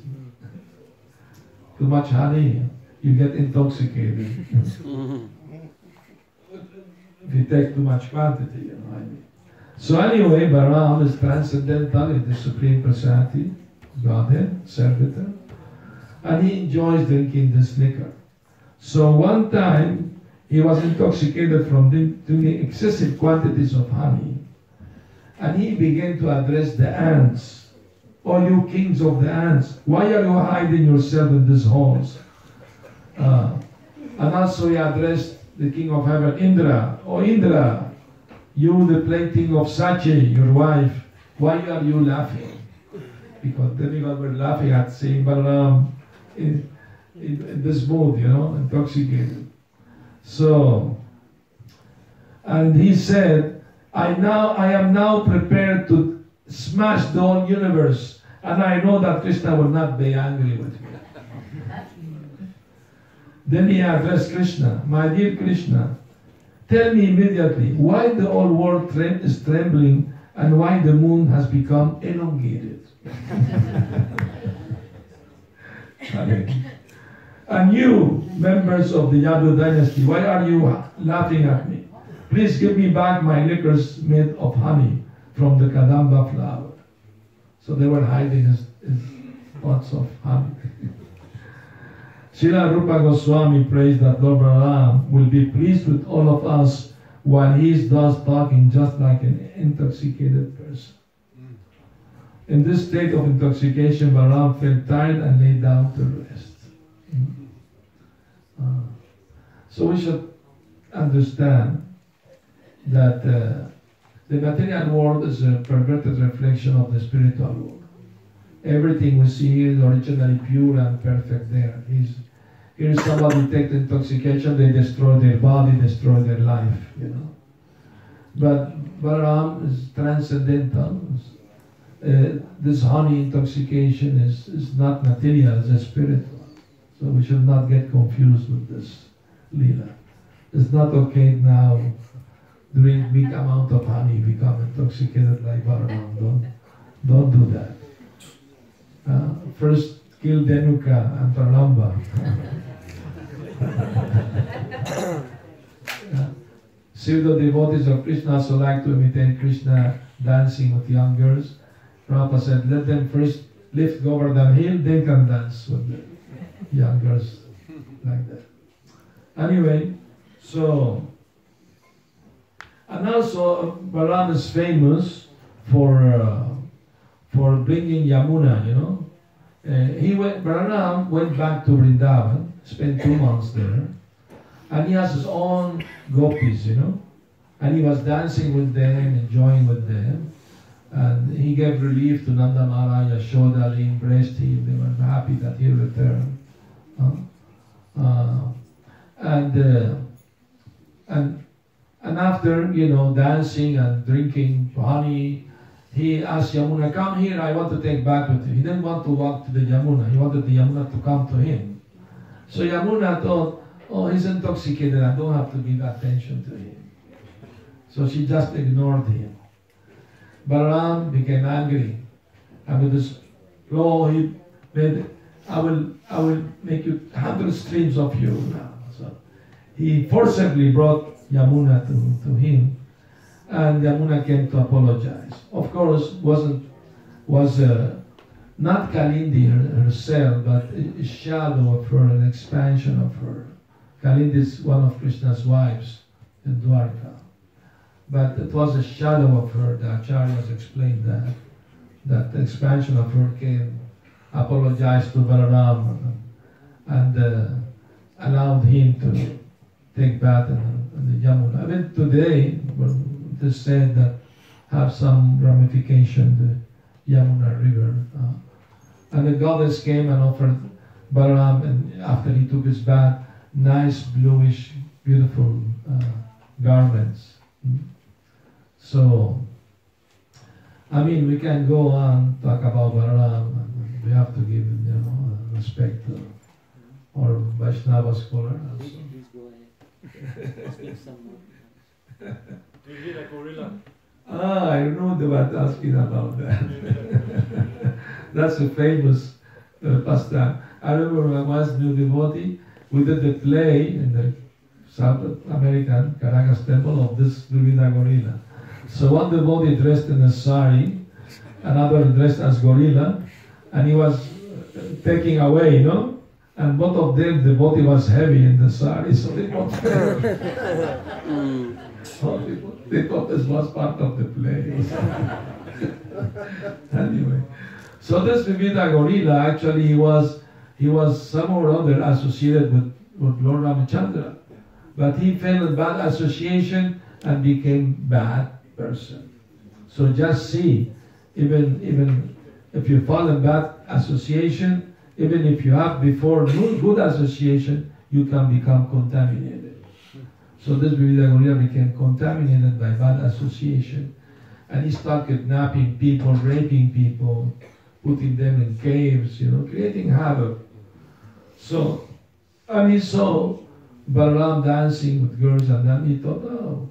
Too much honey, you get intoxicated. If you take too much quantity, you know, I mean. So anyway, Balaram is transcendental in the Supreme Personality, Godhead, Servitor, and he enjoys drinking this liquor. So one time, he was intoxicated from drinking excessive quantities of honey, and he began to address the ants. Oh, you kings of the ants, why are you hiding yourself in these holes? And also he addressed the king of heaven, Indra. Oh, Indra, you the plaything of Sachi, your wife, why are you laughing? Because demigods were laughing at seeing Balaram in this mood, you know, intoxicated. So, and he said, I am now prepared to smash the whole universe, and I know that Krishna will not be angry with me. Then he addressed Krishna, my dear Krishna, tell me immediately why the whole world is trembling and why the moon has become elongated. And you, members of the Yadu dynasty, why are you laughing at me? Please give me back my liquors made of honey from the Kadamba flower. So they were hiding his pots of honey. Srila Rupa Goswami prays that Lord Balaram will be pleased with all of us while he is thus talking just like an intoxicated person. In this state of intoxication, Balaram felt tired and lay down to rest. So we should understand that the material world is a perverted reflection of the spiritual world. Everything we see is originally pure and perfect there. Here somebody takes intoxication, they destroy their body, destroy their life, you know. But Balaram is transcendental. This honey intoxication is not material, it's a spiritual. So we should not get confused with this lila. It's not okay now drink big amount of honey, become intoxicated like Balaram. Don't do that. First kill Denuka and Pralamba. Pseudo devotees of Krishna also like to imitate Krishna dancing with young girls. Prabhupada said, let them first lift Govardhan hill, then can dance with the young girls like that. Anyway, so, and also Balaram is famous for bringing Yamuna, you know. Balaram went back to Vrindavan, spent 2 months there, and he has his own gopis, you know, and he was dancing with them, enjoying with them, and he gave relief to Nanda Maharaj, Yashoda, they embraced him, they were happy that he returned. And after, dancing and drinking honey, he asked Yamuna, come here, I want to take bath with you. He didn't want to walk to the Yamuna. He wanted the Yamuna to come to him. So Yamuna thought, oh, he's intoxicated. I don't have to give attention to him. So she just ignored him. Balaram became angry. And with his law, he made, I will make you 100 streams of you now. So he forcibly brought Yamuna to him. And Yamuna came to apologize. Of course, was not Kalindi herself, but a shadow of her, an expansion of her. Kalindi is one of Krishna's wives in Dwarka. But it was a shadow of her. The Acharyas explained that the expansion of her came, apologized to Balarama, and allowed him to take bath in the Yamuna. I mean, today, it is said that have some ramification, the Yamuna river. And the goddess came and offered Balaram, and after he took his bath, nice bluish, beautiful garments. So, I mean, we can go on, talk about Balaram, and we have to give, respect to our Vaishnava scholar also. Please go ahead. Speak some more. Vivi la gorilla. I know they were asking about that. That's a famous pastime. I remember when I was new devotee, we did the play in the South American Caracas temple of this Vivida gorilla. So one devotee dressed in a sari, another dressed as gorilla, and he was taking away, and both of them, the body was heavy in the sari, so they got they thought this was part of the play. Anyway, so this Vivida gorilla, actually he was somehow or other associated with Lord Ramachandra, but he fell in bad association and became bad person. So just see, even if you fall in bad association, even if you have before good association, you can become contaminated. So this Vivida gorilla became contaminated by bad association, and he started kidnapping people, raping people, putting them in caves, creating havoc. So, and he saw Balaram dancing with girls, and then he thought, oh,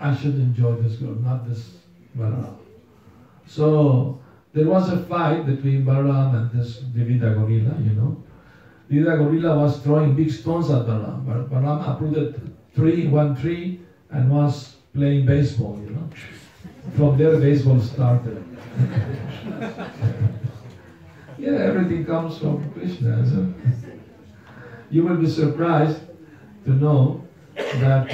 I should enjoy this girl, not this Balaram. So there was a fight between Balaram and this Vivida gorilla, Vivida gorilla was throwing big stones at Balaram. Balaram uprooted one tree and was playing baseball, From there, baseball started. Yeah, everything comes from Krishna. So you will be surprised to know that,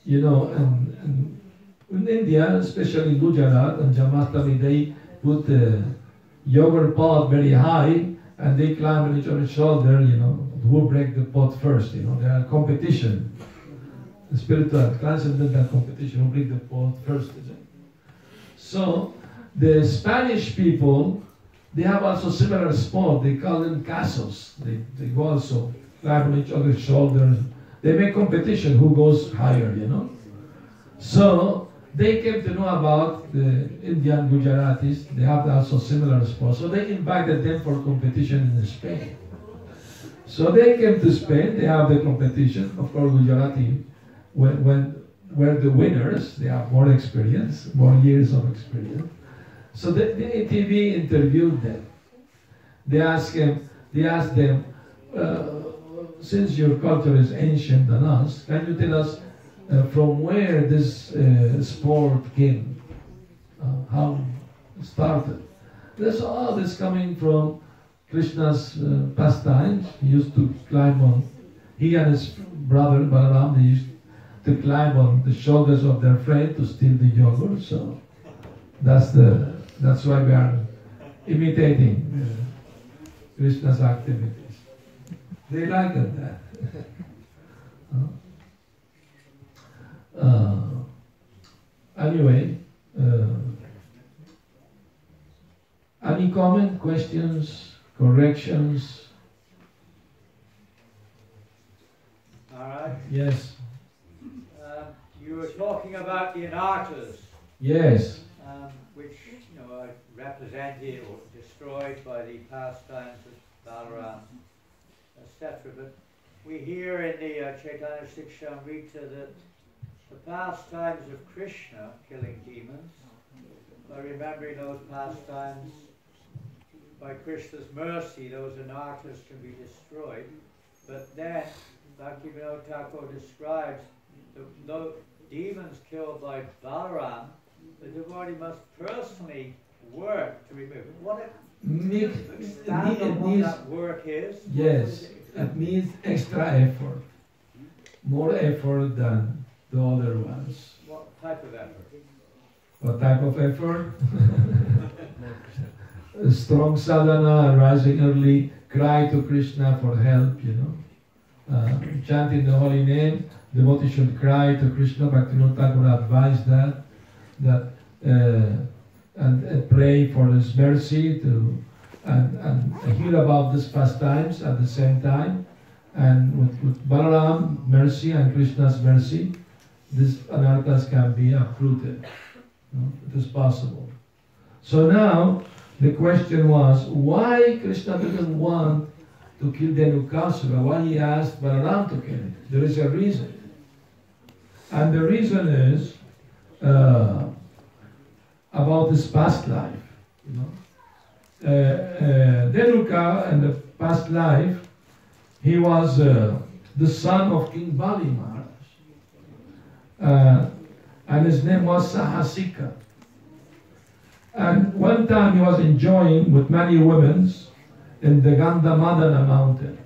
in India, especially in Gujarat and Jamatami, they put the yogurt pot very high and they climb on each other's shoulder, who break the pot first, They are competition. The spiritual transcendental competition, who break the pot first. So, the Spanish people, they have also similar sport. They call them casos. They go also climb on each other's shoulders. They make competition who goes higher, So they came to know about the Indian Gujaratis. They have also similar sports. So they invited them for competition in Spain. So they came to Spain. They have the competition. Of course, Gujarati were the winners. They have more experience, more years of experience. So the ATV interviewed them. They asked them, since your culture is ancient than us, can you tell us from where this sport came? How it started? They said, oh, this coming from Krishna's pastimes. He used to climb on, he and his brother Balaram, they used to climb on the shoulders of their friend to steal the yogurt. So that's why we are imitating Krishna's activities. They liked that. Anyway, any comment, questions, corrections? All right. Yes. talking about the anartas, Yes. which are represented or destroyed by the pastimes of Balarama, etc. But we hear in the Chaitanya Sikshamrita that the pastimes of Krishna killing demons, by remembering those pastimes, by Krishna's mercy, those anartas can be destroyed. But then, Bhaktivinoda Thakur describes the demons killed by Balaram, the devotee must personally work to remove it. What that work is? Yes, it needs extra effort, more effort than the other ones. What type of effort? What type of effort? A strong sadhana, rising early, cry to Krishna for help, chanting the holy name, devotee should cry to Krishna. Bhaktivinoda Thakur advised that and pray for His mercy and hear about these pastimes at the same time. And with Balaram mercy and Krishna's mercy, these anarthas can be uprooted. It is possible. So now the question was, why Krishna didn't want to kill Dhenukasura? Why he asked Balaram to kill it? There is a reason. And the reason is about his past life. Dhenuka in the past life, he was the son of King Bali Maharaj. And his name was Sahasika. And one time he was enjoying with many women in the Gandhamadana mountain.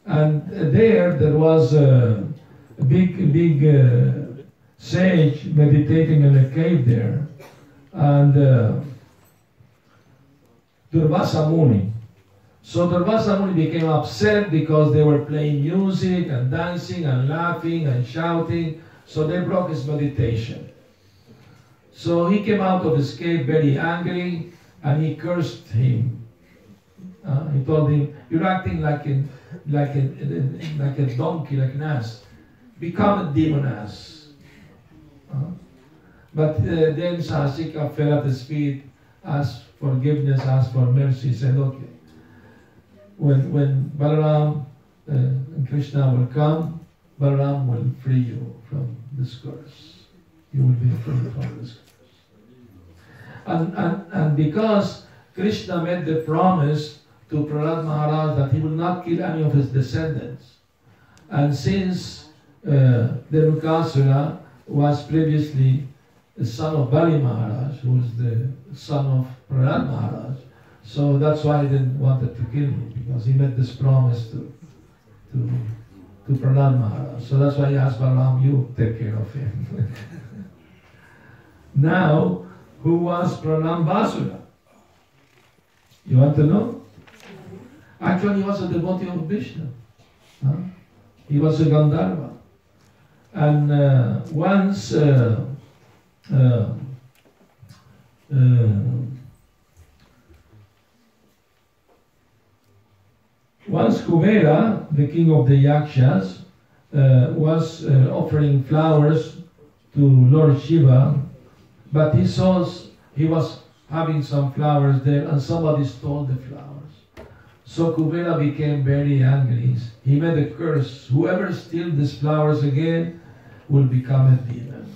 And there was a big sage meditating in a cave there. And Durvasa Muni. So Durvasa Muni became upset because they were playing music and dancing and laughing and shouting. So they broke his meditation. So he came out of his cave very angry and he cursed him. He told him, "You're acting like a donkey, like an ass. Become a demon ass." But then Sahasika fell at his feet, asked forgiveness, asked for mercy, said, "Okay, when Balaram and Krishna will come, Balaram will free you from this curse. You will be free from this curse." And because Krishna made the promise to Prahlad Maharaj that he will not kill any of his descendants, and since Dhenukasura was previously the son of Bali Maharaj, who was the son of Prahlad Maharaj, so that's why he didn't want to kill him, because he made this promise to Prahlad Maharaj. So that's why he asked Balaram, "You take care of him." Now, who was Pranambasura? You want to know? Actually, he was a devotee of Vishnu. He was a Gandharva. And once Kuvera, the king of the Yakshas, was offering flowers to Lord Shiva, but he saw he was having some flowers there and somebody stole the flowers. So Kuvera became very angry. He made a curse. Whoever steals these flowers again will become a demon.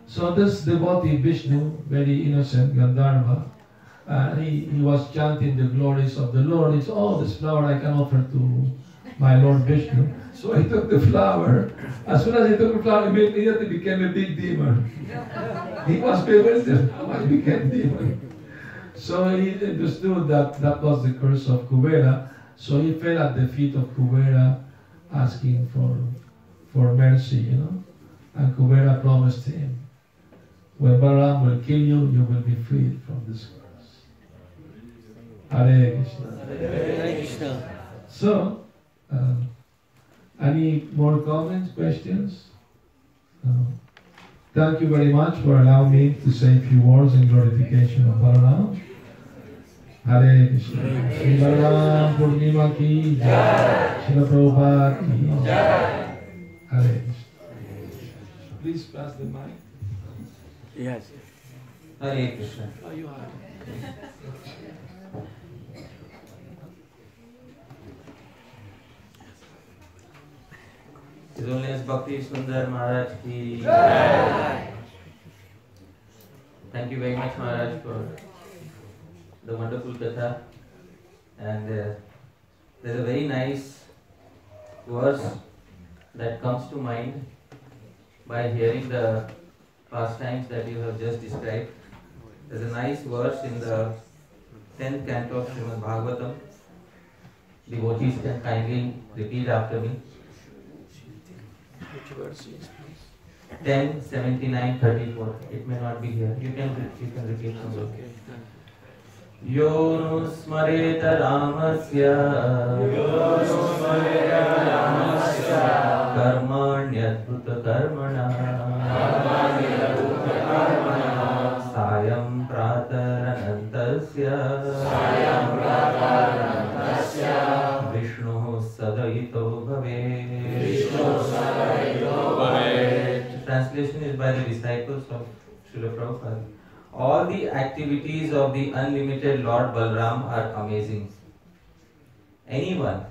So this devotee Vishnu, very innocent Gandharva, he was chanting the glories of the Lord. He said, "Oh, this flower I can offer to my Lord Vishnu." So he took the flower. As soon as he took the flower, he immediately became a big demon. He was bewildered how he became demon. So he understood that that was the curse of Kuvera. So he fell at the feet of Kuvera, asking for mercy, And Kuvera promised him, "When Balaram will kill you, you will be freed from this curse." Hare Krishna. Hare Krishna. So, any more comments, questions? Thank you very much for allowing me to say a few words in glorification of Balaram. Hare Krishna. Shri Balaram Purnima ki jai. Shri Prabhupada ki jai. Hare Krishna. please pass the mic. Yes. Hare Krishna. Oh, you are. His Holiness Bhakti Sundar Maharaj ki. Thank you very much, Maharaj, for the wonderful katha. And there's a very nice verse that comes to mind by hearing the pastimes that you have just described. There's a nice verse in the 10th canto of Srimad Bhagavatam. Devotees can kindly repeat after me. Which verse is, please? 10, 79, 34. It may not be here. You can repeat from there. Okay. Yo no smareta ramasya karmanyadbhuta karmana sayam prataranantasya Vishnu sadaito bhavet. Translation is by the disciples of Srila Prabhupada. All the activities of the unlimited Lord Balaram are amazing. Anyone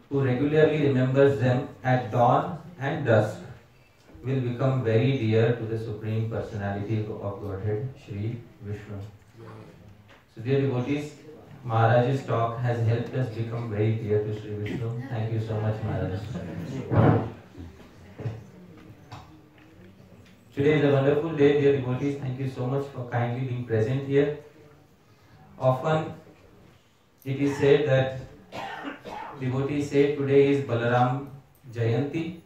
who regularly remembers them at dawn and dusk will become very dear to the Supreme Personality of Godhead, Shri Vishnu. So dear devotees, Maharaj's talk has helped us become very dear to Shri Vishnu. Thank you so much, Maharaj. Today is a wonderful day, dear devotees. Thank you so much for kindly being present here. Often it is said that devotees say today is Balaram Jayanti,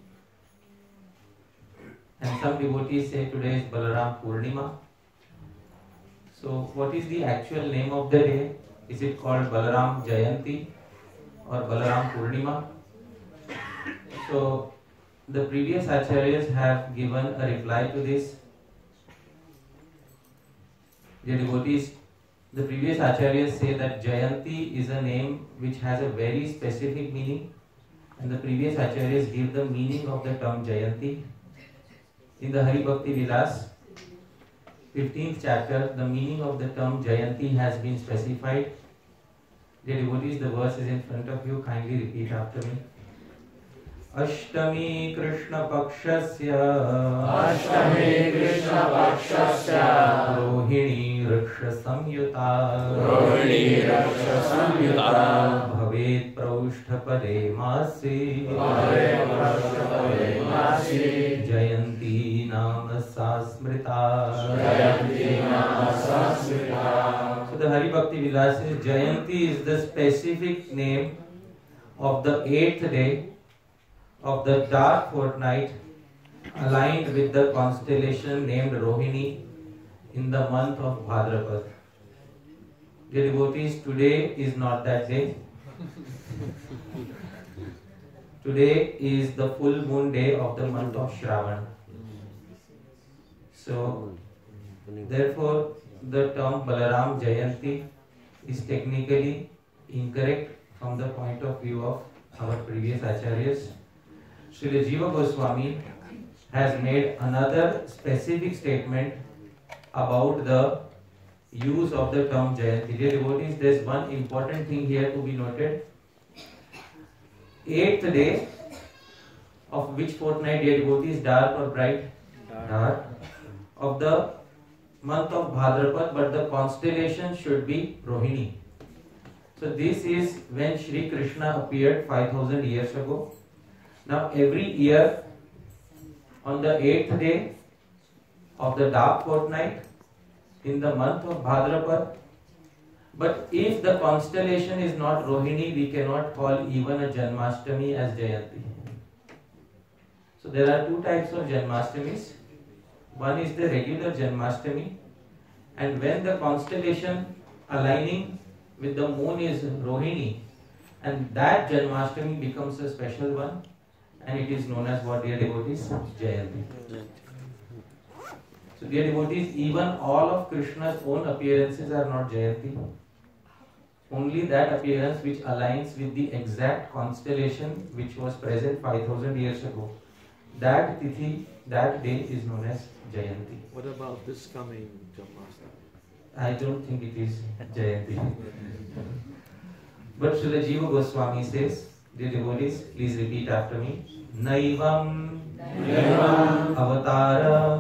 and some devotees say today is Balaram Purnima. So what is the actual name of the day? Is it called Balaram Jayanti or Balaram Purnima? So the previous acharyas have given a reply to this. Dear devotees, the previous acharyas say that Jayanti is a name which has a very specific meaning, and the previous acharyas give the meaning of the term Jayanti. In the Hari Bhakti Vilas, 15th chapter, the meaning of the term Jayanti has been specified. Dear devotees, the verse is in front of you. Kindly repeat after me. Ashtami Krishna Pakshasya Rohini Raksha Samyuta Bhavet Praushtapade Masi Jayanti Nama Sasmrita. So the Hari Bhakti Vilas says Jayanti is the specific name of the 8th day of the dark fortnight aligned with the constellation named Rohini in the month of Bhadrapad. Dear devotees, today is not that day. Today is the full moon day of the month of Shravan. So, therefore, the term Balaram Jayanti is technically incorrect from the point of view of our previous acharyas. Srila Jiva Goswami has made another specific statement about the use of the term Jayanti. Dear devotees, there is one important thing here to be noted. 8th day of which fortnight, dear devotees, dark or bright? Dark. Of the month of Bhadrapad, but the constellation should be Rohini. So this is when Shri Krishna appeared 5000 years ago. Now every year on the 8th day of the dark fortnight in the month of Bhadrapad, but if the constellation is not Rohini, we cannot call even a Janmashtami as Jayanti. So there are two types of Janmashtamis. One is the regular Janmashtami, and when the constellation aligning with the moon is Rohini, and that Janmashtami becomes a special one, and it is known as what, dear devotees? Jayanti. So dear devotees, even all of Krishna's own appearances are not Jayanti. Only that appearance which aligns with the exact constellation which was present 5000 years ago. that tithi, that day is known as Jayanti. What about this coming Janmashtami? I don't think it is Jayanti. But Srila Jiva Goswami says, dear devotees, please repeat after me. Naivam avatara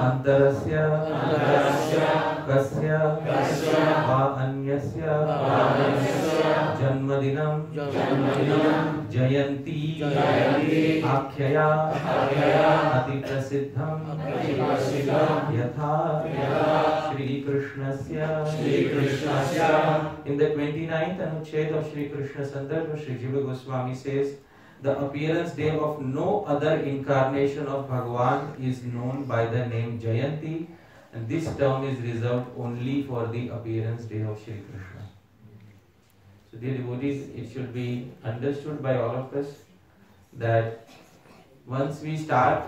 antarasya kasya va anyasya janmadinam jayanti akhyaya ati prasiddham yatha Shri Krishnasya. In the 29th Anuched of Shri Krishna Sundar, Shri Jiva Goswami says, the appearance day of no other incarnation of Bhagavan is known by the name Jayanti, and this term is reserved only for the appearance day of Shri Krishna. So dear devotees, it should be understood by all of us that once we start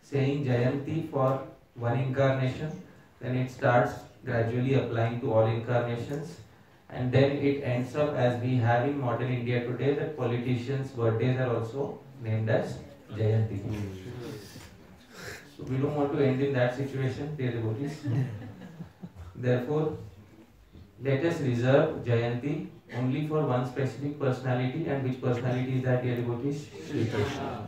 saying Jayanti for one incarnation, then it starts gradually applying to all incarnations. And then it ends up as we have in modern India today that politicians' birthdays are also named as Jayanti. So we don't want to end in that situation, dear devotees. Therefore, let us reserve Jayanti only for one specific personality. And which personality is that, dear devotees? Shri Krishna.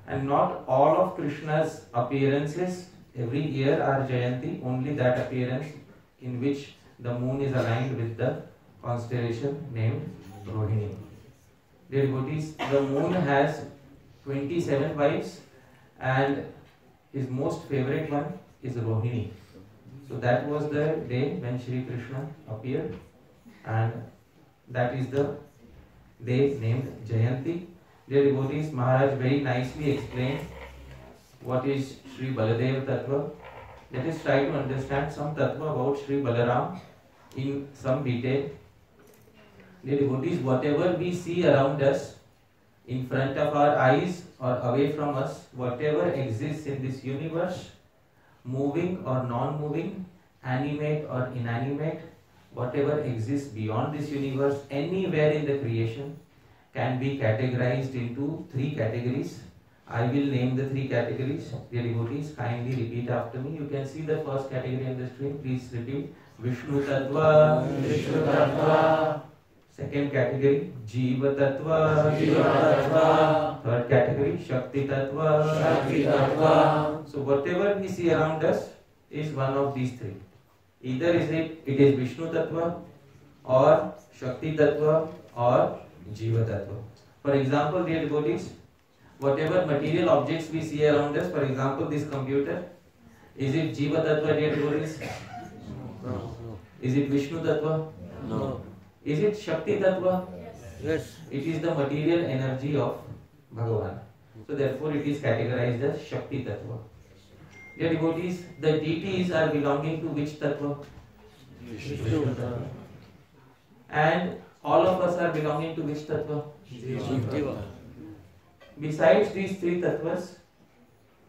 And not all of Krishna's appearances every year are Jayanti, only that appearance in which the moon is aligned with the constellation named Rohini. Dear devotees, the moon has 27 wives and his most favorite one is Rohini. So that was the day when Shri Krishna appeared, and that is the day named Jayanti. Dear devotees, Maharaja very nicely explained what is Shri Baladev Tattva. Let us try to understand some Tattva about Shri Balaram in some detail. Dear devotees, whatever we see around us, in front of our eyes or away from us, whatever exists in this universe, moving or non-moving, animate or inanimate, whatever exists beyond this universe, anywhere in the creation, can be categorized into three categories. I will name the three categories. Dear devotees, kindly repeat after me. You can see the first category on the screen. Please repeat. Vishnu Tattva. Vishnu Tattva. Second category, Jiva Tattva. Jiva Tattva. Third category, Shakti Tattva. Shakti Tattva. So whatever we see around us is one of these three. Either it is Vishnu Tattva, or Shakti Tattva, or Jiva Tattva. For example, dear devotees, whatever material objects we see around us, for example, this computer, is it Jiva Tattva, dear devotees? No. Is it Vishnu Tattva? No. Is it Shakti Tattva? Yes. It is the material energy of Bhagavan. So therefore it is categorized as Shakti Tattva. Dear devotees, the deities are belonging to which Tattva? Vishnu. And all of us are belonging to which Tattva? Jiva. Besides these three Tattvas,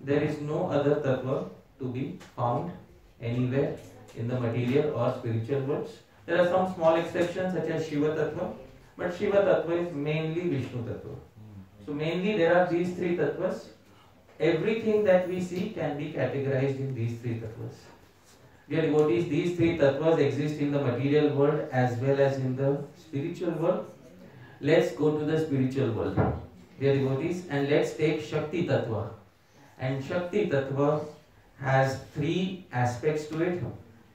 there is no other Tattva to be found anywhere in the material or spiritual worlds. There are some small exceptions such as Shiva Tattva, but Shiva Tattva is mainly Vishnu Tattva. So mainly there are these three Tattvas. Everything that we see can be categorized in these three Tattvas. Dear devotees, these three Tattvas exist in the material world as well as in the spiritual world. Let's go to the spiritual world, dear devotees, and let's take Shakti Tattva. And Shakti Tattva has three aspects to it.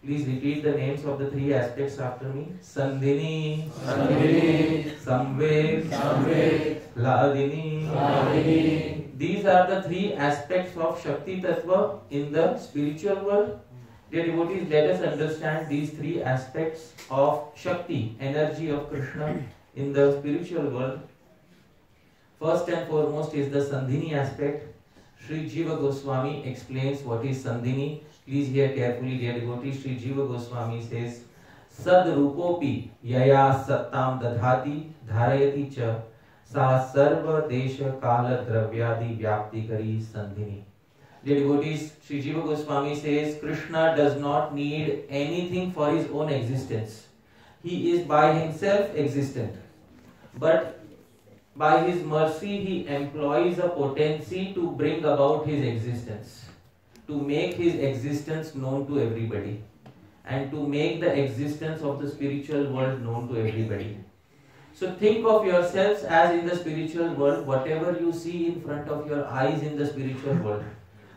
Please repeat the names of the three aspects after me. Sandhini, Samved, Hladini. These are the three aspects of Shakti Tattva in the spiritual world. Dear devotees, let us understand these three aspects of Shakti, energy of Krishna in the spiritual world. First and foremost is the Sandhini aspect. Sri Jiva Goswami explains what is Sandhini. Please hear carefully, dear devotees. Sri Jiva Goswami says, Sad Rupopi Yaya Sattam Dadhati Dharayati Cha Sa Sarva Desha Kala Dravyadi Vyapti Kari Sandhini. Dear devotees, Sri Jiva Goswami says, Krishna does not need anything for his own existence. He is by himself existent. But By his mercy, he employs a potency to bring about his existence, to make his existence known to everybody, and to make the existence of the spiritual world known to everybody. So think of yourselves as in the spiritual world, whatever you see in front of your eyes in the spiritual world,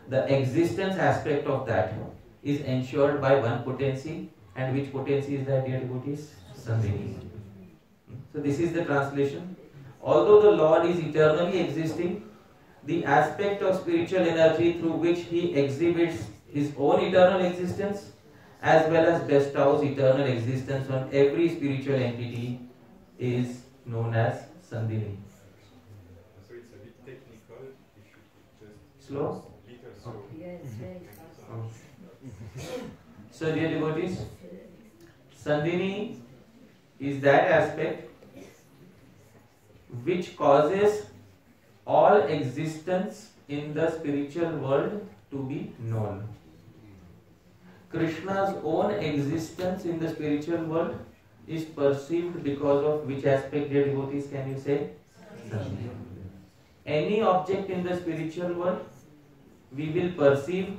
the existence aspect of that is ensured by one potency. And which potency is that, dear devotees? Sandhini. So this is the translation. Although the Lord is eternally existing, the aspect of spiritual energy through which he exhibits his own eternal existence as well as bestows eternal existence on every spiritual entity is known as Sandhini. So it's a bit technical. If you could just Slow? little slow. Yes, very fast. So dear devotees, Sandhini is that aspect which causes all existence in the spiritual world to be known. Krishna's own existence in the spiritual world is perceived because of which aspect, dear devotees, can you say? Sandhini. Any object in the spiritual world we will perceive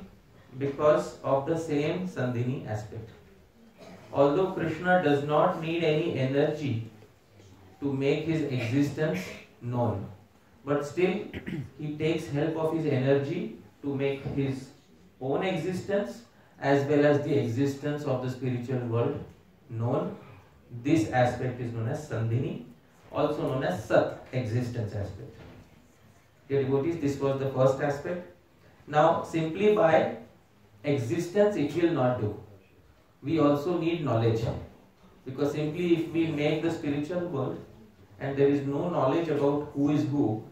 because of the same Sandhini aspect. Although Krishna does not need any energy to make his existence known, but still he takes help of his energy to make his own existence as well as the existence of the spiritual world known. This aspect is known as Sandhini, also known as Sat, existence aspect. Dear devotees, this was the first aspect. Now, simply by existence it will not do. We also need knowledge, because simply if we make the spiritual world and there is no knowledge about who is who,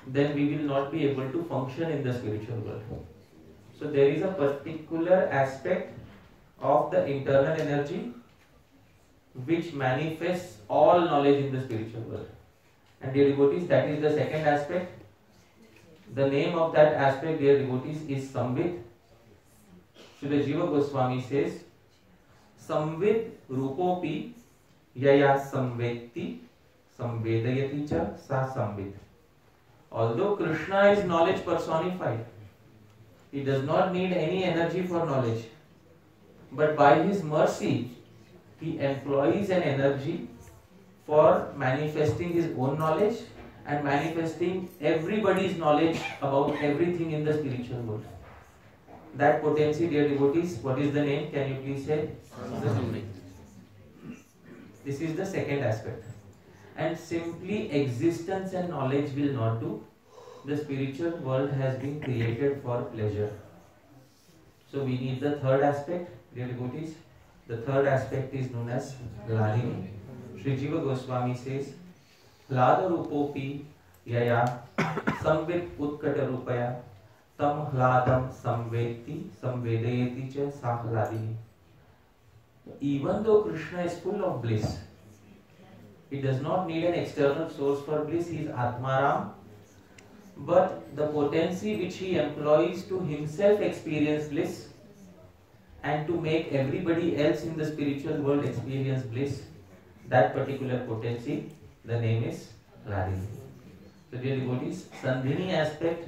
then we will not be able to function in the spiritual world. So there is a particular aspect of the internal energy which manifests all knowledge in the spiritual world. And dear devotees, that is the second aspect. The name of that aspect, dear devotees, is Samvid. Srila Jiva Goswami says, Samvid Rupopi Yaya Samvedti Samvedayati Cha Sa Samvid. Although Krishna is knowledge personified, he does not need any energy for knowledge. But by his mercy, he employs an energy for manifesting his own knowledge and manifesting everybody's knowledge about everything in the spiritual world. That potency, dear devotees, what is the name? Can you please say? This is the second aspect. And simply existence and knowledge will not do. The spiritual world has been created for pleasure. So we need the third aspect, dear devotees. The third aspect is known as Hladini. Sri Jiva Goswami says, Hlada Rupopi Yaya Samvit Utkata Rupaya Tam Hladam Samveti Samvedayati Cha Sa Hladini. Even though Krishna is full of bliss, he does not need an external source for bliss. He is Atmaram. But the potency which he employs to himself experience bliss and to make everybody else in the spiritual world experience bliss, that particular potency, the name is Hladini. So dear devotees, Sandhini aspect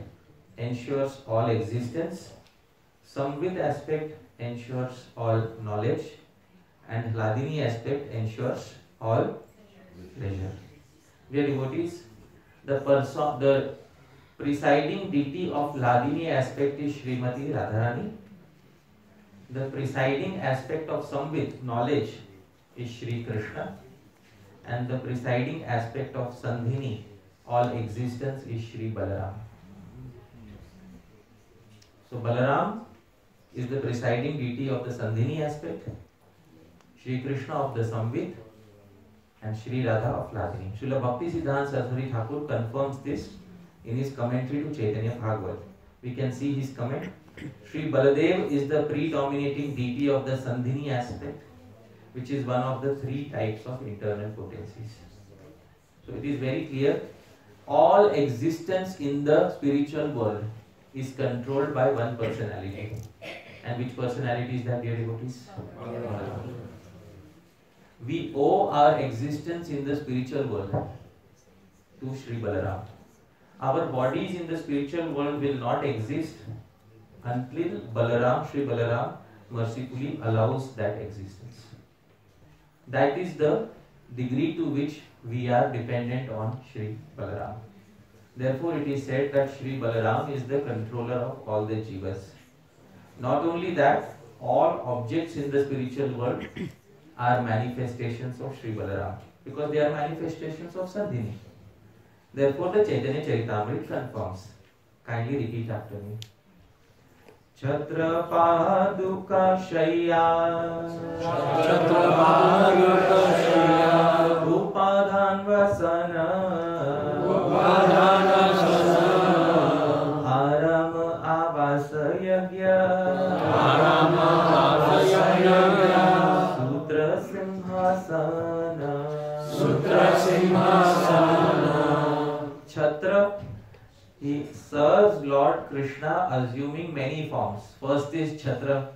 ensures all existence, Samvid aspect ensures all knowledge, and Hladini aspect ensures all pleasure. Dear devotees, the presiding deity of Hladini aspect is Srimati Radharani. The presiding aspect of Samvid, knowledge, is Shri Krishna. And the presiding aspect of Sandhini, all existence, is Shri Balaram. So Balaram is the presiding deity of the Sandhini aspect, Shri Krishna of the Samvid, and Shri Radha of Hladini. Srila Bhakti Siddhanta Saraswati Thakur confirms this in his commentary to Chaitanya Bhagavat. We can see his comment. Shri Baladev is the predominating deity of the Sandhini aspect, which is one of the three types of internal potencies. So it is very clear, all existence in the spiritual world is controlled by one personality. And which personality is that, dear devotees? We owe our existence in the spiritual world to Sri Balaram. Our bodies in the spiritual world will not exist until Balaram, Sri Balaram, mercifully allows that existence. That is the degree to which we are dependent on Sri Balaram. Therefore, it is said that Sri Balaram is the controller of all the jivas. Not only that, all objects in the spiritual world are manifestations of Sri Balaram, because they are manifestations of Sandhini. Therefore, the Chaitanya Charitamrita confirms. Kindly repeat after me. Chhatra Paduka Shayya, Chhatra Paduka Shayya, Upadhan Vasana, Upadhan Vasana, Aram Avasa Yagya, Aram Avasa Yagya, Sutra Simhasana, Sutra Simhasana. Chhatra, he serves Lord Krishna assuming many forms. First is Chhatra.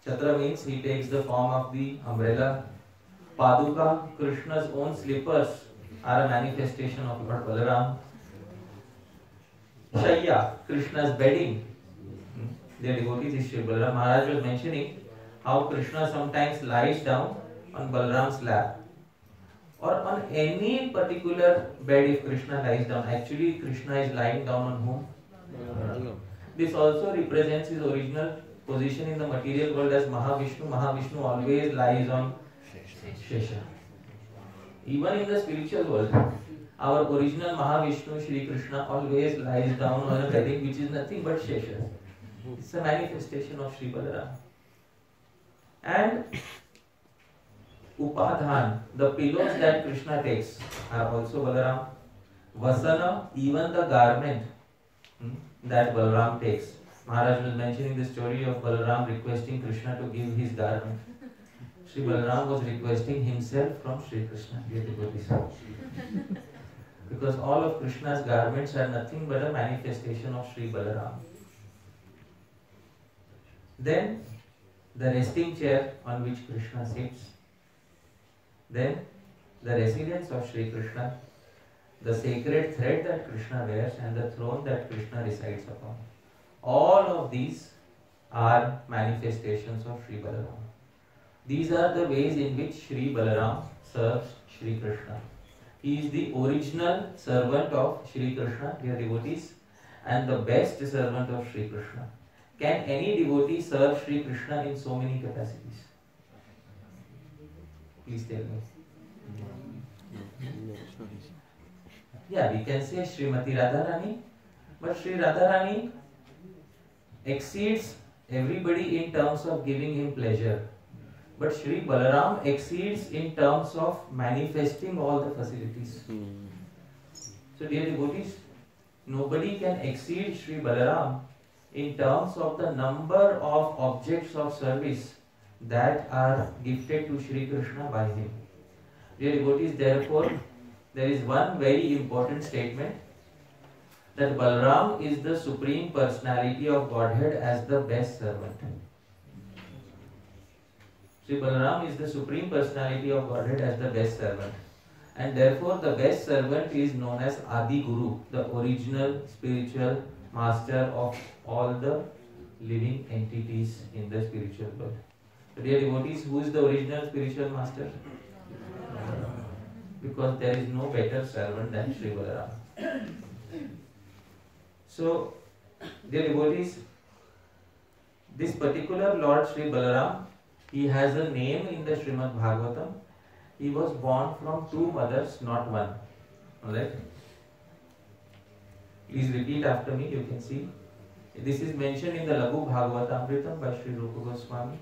Chhatra means he takes the form of the umbrella. Paduka, Krishna's own slippers, are a manifestation of Lord Balaram. Shayya, Krishna's bedding. Their devotees is Sri Balaram. Maharaja was mentioning how Krishna sometimes lies down on Balaram's lap, or on any particular bed if Krishna lies down. Actually, Krishna is lying down on whom? This also represents his original position in the material world as Mahavishnu. Mahavishnu always lies on Shesha. Even in the spiritual world, our original Mahavishnu, Shri Krishna, always lies down on a bedding which is nothing but Shesha. It's a manifestation of Sri Balaram. And Upadhan, the pillows that Krishna takes, are also Balaram. Vasana, even the garment that Balaram takes. Maharaj was mentioning the story of Balaram requesting Krishna to give his garment. Sri Balaram was requesting himself from Sri Krishna. Because all of Krishna's garments are nothing but a manifestation of Sri Balaram. Then the resting chair on which Krishna sits. Then the residence of Sri Krishna, the sacred thread that Krishna wears, and the throne that Krishna resides upon. All of these are manifestations of Sri Balaram. These are the ways in which Sri Balaram serves Sri Krishna. He is the original servant of Sri Krishna, dear devotees, and the best servant of Sri Krishna. Can any devotee serve Sri Krishna in so many capacities? Please tell me. Yeah, we can say Srimati Radharani, but Sri Radharani exceeds everybody in terms of giving him pleasure. But Sri Balaram exceeds in terms of manifesting all the facilities. So dear devotees, nobody can exceed Sri Balaram in terms of the number of objects of service that are gifted to Sri Krishna by him. Dear devotees, therefore, there is one very important statement, that Balaram is the Supreme Personality of Godhead as the best servant. Sri Balaram is the Supreme Personality of Godhead as the best servant. And therefore, the best servant is known as Adi Guru, the original spiritual master of all the living entities in the spiritual world. So dear devotees, who is the original spiritual master? Because there is no better servant than Sri Balaram. So, dear devotees, this particular Lord Sri Balaram, he has a name in the Srimad Bhagavatam. He was born from two mothers, not one. Alright? Please repeat after me, you can see. This is mentioned in the Laghu Bhagavatamritam by Sri Rupa Goswami.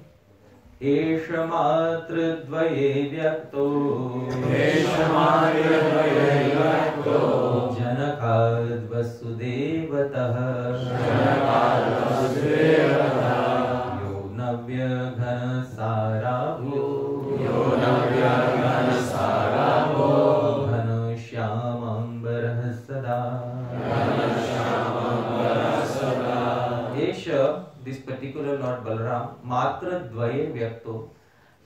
Esha matra dvaye vyakto, Esha matra dvaye vyakto, Janakad Vasudevatah, Janakad Vasudevatah, Yo navya ghana sarabho, Yo navya ghana sarabho, Ghana shyamambarah sada, Ghana shyamambarah sada. Esha, this particular Lord Balaram, Matra Dvaye Vyakto,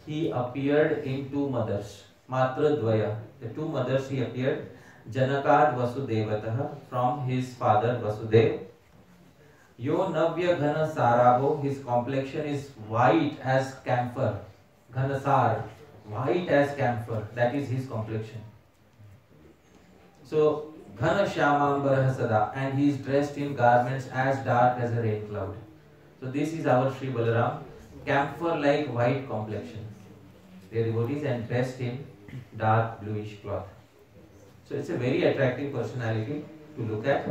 he appeared in two mothers. Matra Dvaya, the two mothers he appeared. Janakad Vasudevatah, from his father Vasudev. Yo Navya Ghana Sarabo, his complexion is white as camphor. Ghanasar, white as camphor, that is his complexion. So, Ghana Shyamambarah Sada, and he is dressed in garments as dark as a rain cloud. So, this is our Sri Balaram, camphor like white complexion. They are devotees and dressed in dark bluish cloth. So, it's a very attractive personality to look at,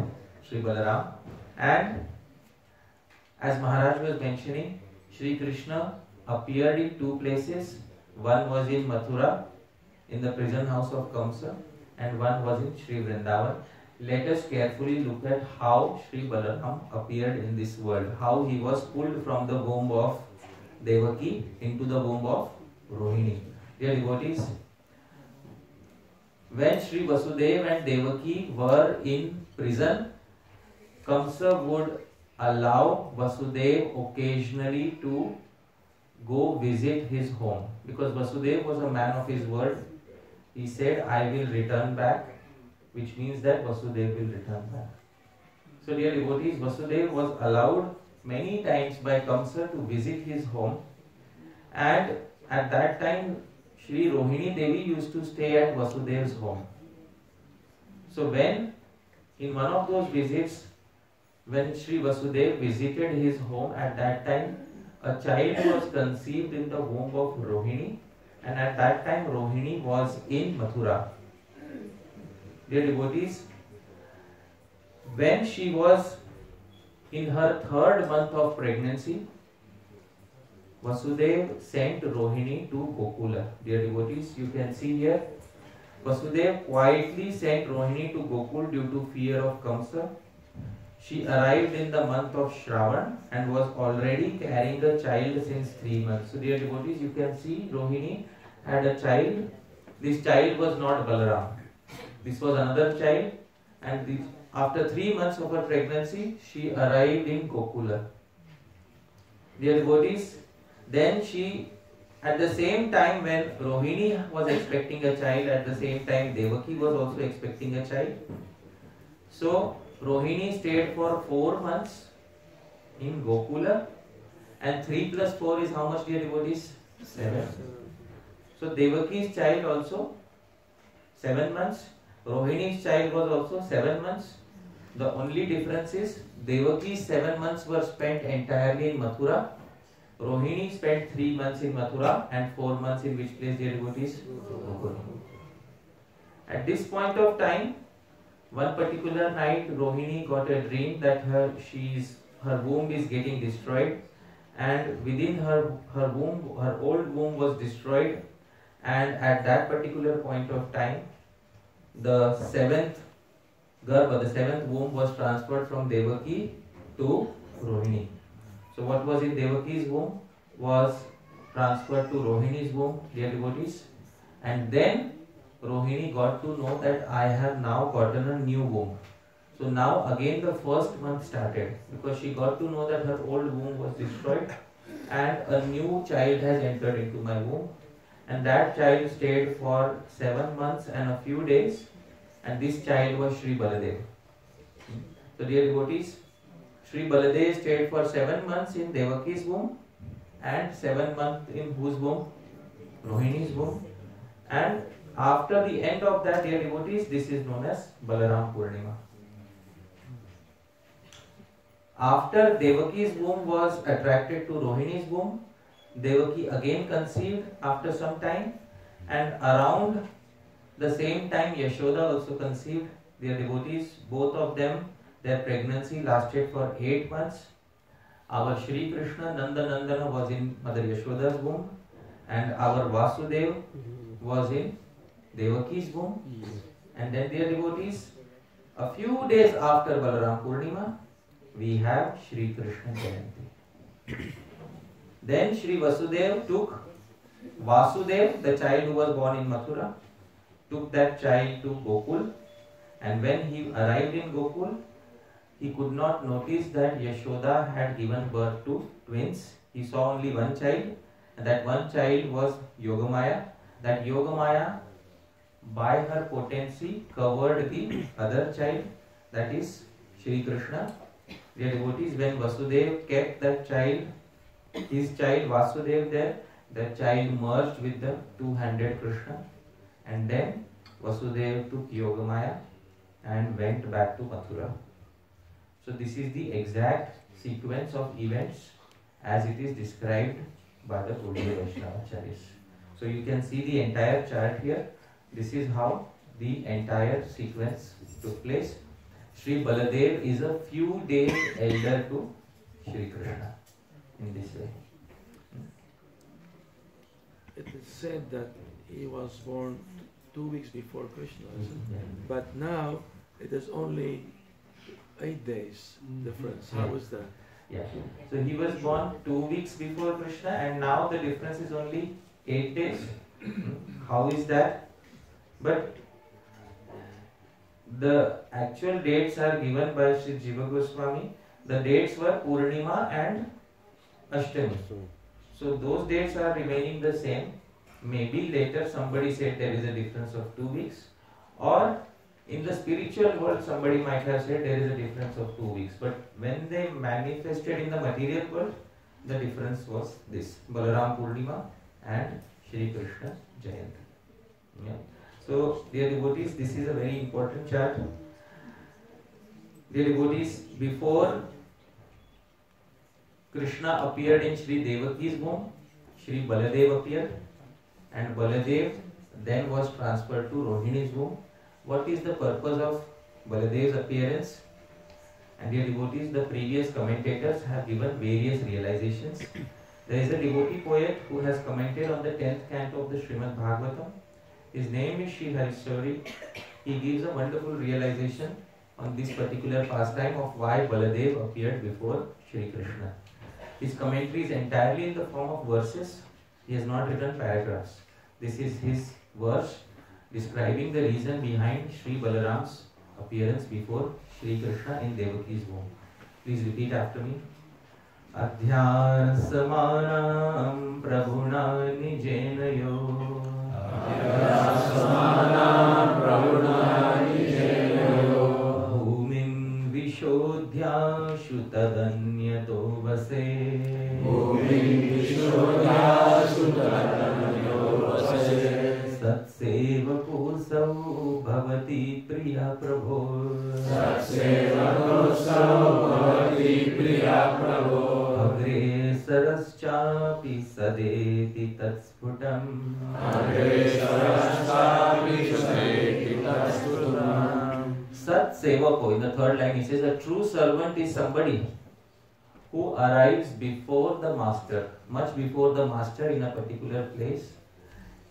Sri Balaram. And as Maharaj was mentioning, Sri Krishna appeared in two places. One was in Mathura, in the prison house of Kamsa, and one was in Sri Vrindavan. Let us carefully look at how Sri Balaram appeared in this world, how he was pulled from the womb of Devaki into the womb of Rohini. Dear devotees, when Sri Vasudeva and Devaki were in prison, Kamsa would allow Vasudeva occasionally to go visit his home, because Vasudeva was a man of his word. He said, I will return back, which means that Vasudeva will return back. So dear devotees, Vasudeva was allowed many times by Kamsa to visit his home, and at that time Sri Rohini Devi used to stay at Vasudeva's home. So when in one of those visits, when Sri Vasudeva visited his home, at that time a child was conceived in the womb of Rohini, and at that time Rohini was in Mathura. Dear devotees, when she was in her 3rd month of pregnancy, Vasudeva sent Rohini to Gokula. Dear devotees, you can see here, Vasudeva quietly sent Rohini to Gokul due to fear of Kamsa. She arrived in the month of Shravan and was already carrying a child since 3 months. So dear devotees, you can see Rohini had a child. This child was not Balaram. This was another child, and after 3 months of her pregnancy, she arrived in Gokula. Dear devotees, then she, at the same time when Rohini was expecting a child, at the same time Devaki was also expecting a child. So Rohini stayed for 4 months in Gokula, and 3 plus 4 is how much, dear devotees? 7. So Devaki's child also 7 months. Rohini's child was also 7 months. The only difference is Devaki's 7 months were spent entirely in Mathura. Rohini spent 3 months in Mathura and 4 months in which place, dear devotees? Gokula. At this point of time, one particular night, Rohini got a dream that her womb is getting destroyed, and within her womb, her old womb was destroyed, and at that particular point of time, the 7th Garbha, the 7th womb was transferred from Devaki to Rohini. So what was in Devaki's womb was transferred to Rohini's womb, dear devotees, and then Rohini got to know that I have now gotten a new womb. So now again the 1st month started, because she got to know that her old womb was destroyed and a new child has entered into my womb, and that child stayed for 7 months and a few days, and this child was Sri Baladeva. So dear devotees, Sri Baladeva stayed for 7 months in Devaki's womb and 7 months in whose womb? Rohini's womb. And after the end of that, dear devotees, this is known as Balaram Purnima. After Devaki's womb was attracted to Rohini's womb, Devaki again conceived after some time, and around the same time Yashoda also conceived. Dear devotees, both of them, their pregnancy lasted for 8 months. Our Shri Krishna Nanda Nandana was in Mother Yashoda's womb, and our Vasudeva was in Devaki's womb. And then, dear devotees, a few days after Balaram Purnima, we have Shri Krishna Jayanti. Then Shri Vasudeva took Vasudeva, the child who was born in Mathura, took that child to Gokul, and when he arrived in Gokul, he could not notice that Yashoda had given birth to twins. He saw only one child, and that one child was Yogamaya. That Yogamaya by her potency covered the other child, that is Shri Krishna. Dear devotees, when Vasudeva kept that child, his child Vasudev there, the child merged with the two-handed Krishna, and then Vasudeva took Yogamaya and went back to Mathura. So this is the exact sequence of events as it is described by the Gaudiya Vaishnavacharyas. So you can see the entire chart here. This is how the entire sequence took place. Sri Baladev is a few days elder to Sri Krishna in this way. It is said that he was born 2 weeks before Krishna, isn't it? But now it is only 8 days difference. How is that? Yeah. So he was born 2 weeks before Krishna, and now the difference is only 8 days. How is that? But the actual dates are given by Sri Jiva Goswami. The dates were Purnima and Ashtami. So those dates are remaining the same. Maybe later somebody said there is a difference of 2 weeks, or in the spiritual world somebody might have said there is a difference of 2 weeks. But when they manifested in the material world, the difference was this: Balaram Purnima and Shri Krishna Jayanti. Yeah. So, dear devotees, this is a very important chart. Dear devotees, before Krishna appeared in Shri Devaki's womb, Shri Baladev appeared, and Baladev then was transferred to Rohini's womb. What is the purpose of Baladev's appearance? And dear devotees, the previous commentators have given various realizations. There is a devotee poet who has commented on the 10th canto of the Srimad Bhagavatam. His name is Sri Hariswari. He gives a wonderful realization on this particular pastime of why Baladev appeared before Shri Krishna. His commentary is entirely in the form of verses. He has not written paragraphs. This is his verse describing the reason behind Shri Balaram's appearance before Shri Krishna in Devaki's womb. Please repeat after me. Adhyar samanam prabhuna nijena yo. Adhyar samanam prabhuna nijena yo. Bhumim vishodhya shutadanyato vase. Bhumim vishodhya shutadanyato vase. Satsevako sau bhavati priya prabho. Satsevako sau bhavati priya prabho. Agre saraschapi sadeti tatsputam. Agre saraschapi sadeti tatsputam. Satsevako, in the third line he says, a true servant is somebody who arrives before the master, much before the master in a particular place,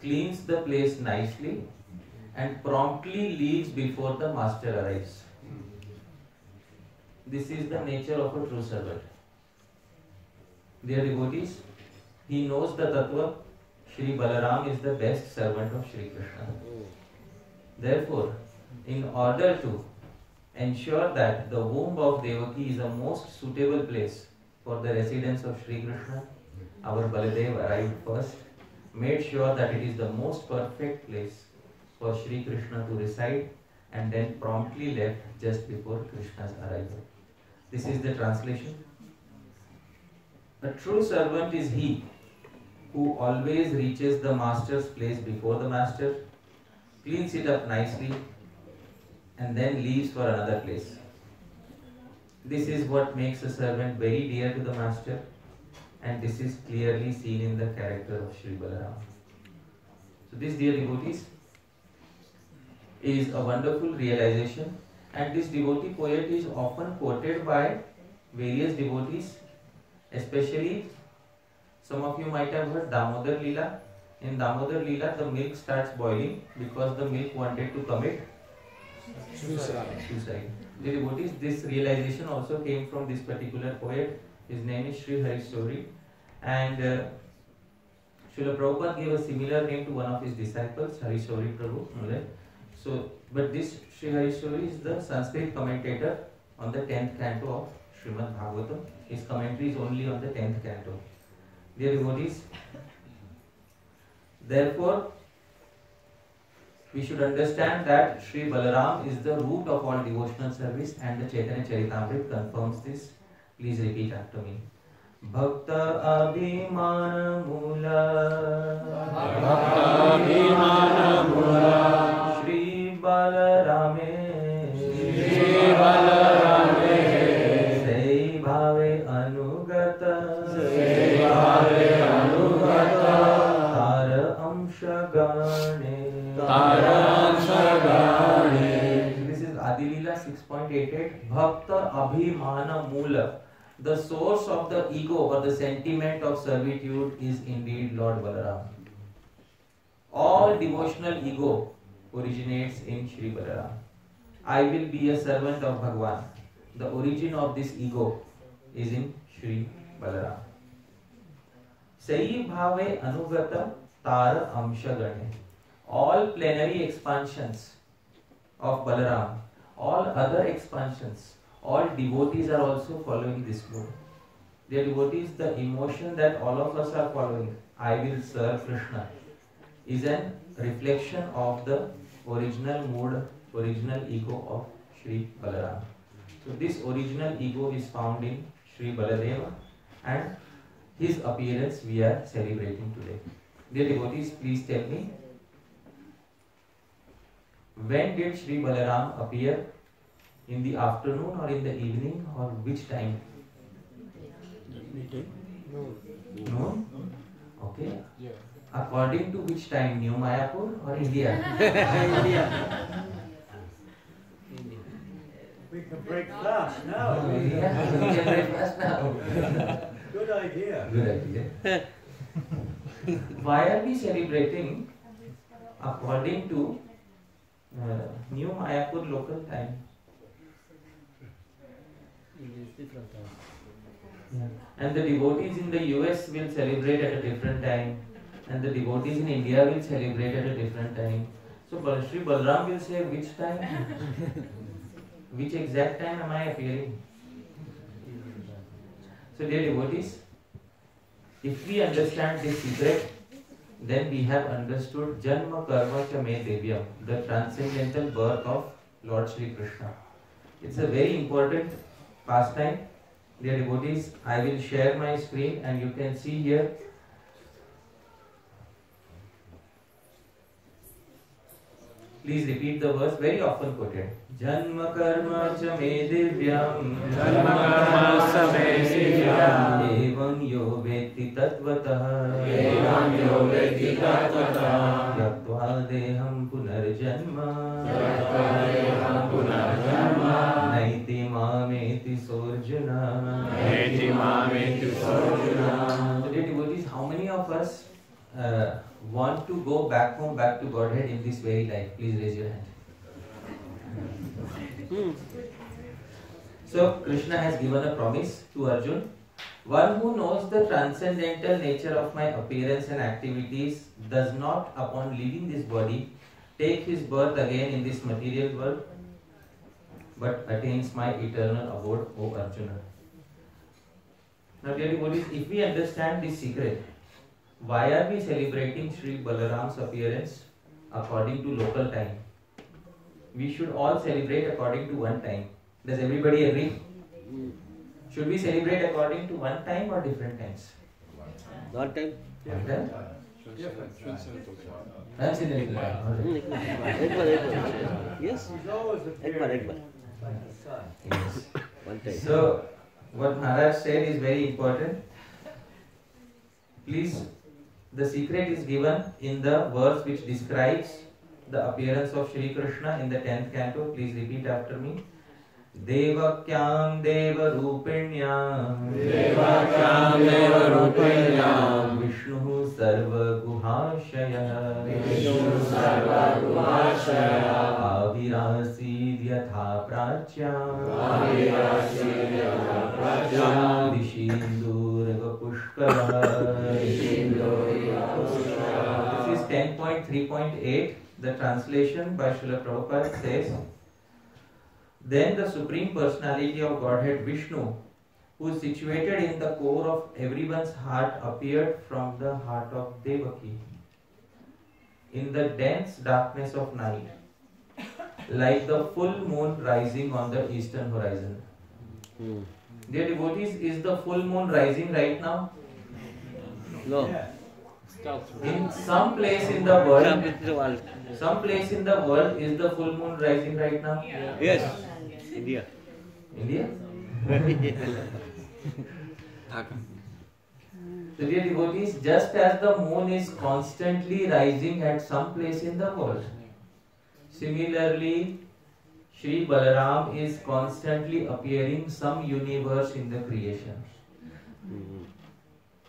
cleans the place nicely, and promptly leaves before the master arrives. This is the nature of a true servant. Dear devotees, he knows the tattva. Shri Balaram is the best servant of Shri Krishna. Therefore, in order to ensure that the womb of Devaki is a most suitable place for the residence of Shri Krishna, our Baladev arrived first, made sure that it is the most perfect place for Shri Krishna to reside, and then promptly left just before Krishna's arrival. This is the translation. A true servant is he who always reaches the master's place before the master, cleans it up nicely, and then leaves for another place. This is what makes a servant very dear to the master, and this is clearly seen in the character of Shri Balaram. So this, dear devotees, is a wonderful realization, and this devotee poet is often quoted by various devotees, especially some of you might have heard Damodar Leela. In Damodar Leela, the milk starts boiling because the milk wanted to commit suicide. The devotees, this realization also came from this particular poet. His name is Sri Hariswari, and Srila Prabhupada gave a similar name to one of his disciples, Hariswari Prabhu. So, but this Sri Hariswari is the Sanskrit commentator on the 10th canto of Srimad Bhagavatam. His commentary is only on the 10th canto. Dear devotees, therefore, we should understand that Sri Balaram is the root of all devotional service, and the Chaitanya Charitamrita confirms this. Please repeat after me. Bhakta Abhimana Mula, Bhakta Abhimana Mula, Shri Balarame, Shri Balarame, Sei Bhave Anugata, Sei Bhave Anugata, Tara Amshagane, Tara Amshagane. This is Adilila 6.88. Bhakta Abhimana Mula. The source of the ego or the sentiment of servitude is indeed Lord Balaram. All devotional ego originates in Sri Balaram. I will be a servant of Bhagwan. The origin of this ego is in Sri Balaram. Sai bhave anugata tar amshagane. All plenary expansions of Balaram, all other expansions, all devotees are also following this mode. They are devotees, the emotion that all of us are following, I will serve Krishna, is a reflection of the original mood, original ego of Sri Balaram. So this original ego is found in Sri Baladeva, and his appearance we are celebrating today. Dear devotees, please tell me, when did Sri Balaram appear? In the afternoon or in the evening, or which time? No? Okay. According to which time? New Mayapur or India? India. We can break fast now. Yeah, we can break fast now. Good idea. Good idea. Why are we celebrating according to New Mayapur local time? Yeah. And the devotees in the US will celebrate at a different time, and the devotees in India will celebrate at a different time. So Sri Balaram will say which time, which exact time am I appearing? So dear devotees, if we understand this secret, then we have understood Janma Karma Cha Me Devyam, the transcendental birth of Lord Shri Krishna. It's a very important pastime. Dear devotees, I will share my screen and you can see here. Please repeat the verse, very often quoted. Janma karma cha me divyam, Janma karma cha me divyam, evam yo veti tatvatah, evam yo veti tatvatah, yaktva deham punarjanma, yaktva deham punarjanma, naiti mameti sorjuna, naiti mameti sorjuna. So dear devotees, how many of us want to go back home, back to Godhead in this very life? Please raise your hand. So Krishna has given a promise to Arjun. One who knows the transcendental nature of my appearance and activities does not, upon leaving this body, take his birth again in this material world, but attains my eternal abode, O Arjuna. Now dear devotees, if we understand this secret, why are we celebrating Sri Balaram's appearance according to local time? We should all celebrate according to one time. Does everybody agree? Should we celebrate according to one time or different times? One time. One time? Yes. He's always appearing like the sun. Yes. One time. So, what Maharaj said is very important. Please, the secret is given in the verse which describes the appearance of Shri Krishna in the 10th canto. Please repeat after me. Devakyam Deva Rupinyam, Devakyam Deva Rupinyam, Vishnu Sarva Guhashaya, Vishnu Sarva Guhashaya, Avirasid Yatha Pratyam, Avirasid Yatha Pratyam, Dishindurva Pushkara. This is 10.3.8. The translation by Srila Prabhupada says, then the Supreme Personality of Godhead Vishnu, who is situated in the core of everyone's heart, appeared from the heart of Devaki. in the dense darkness of night, like the full moon rising on the eastern horizon. Dear devotees, is the full moon rising right now? No. Yeah. In some place in the world, is the full moon rising right now? Yes. India. India? So dear devotees, just as the moon is constantly rising at some place in the world, similarly, Shri Balaram is constantly appearing some universe in the creation.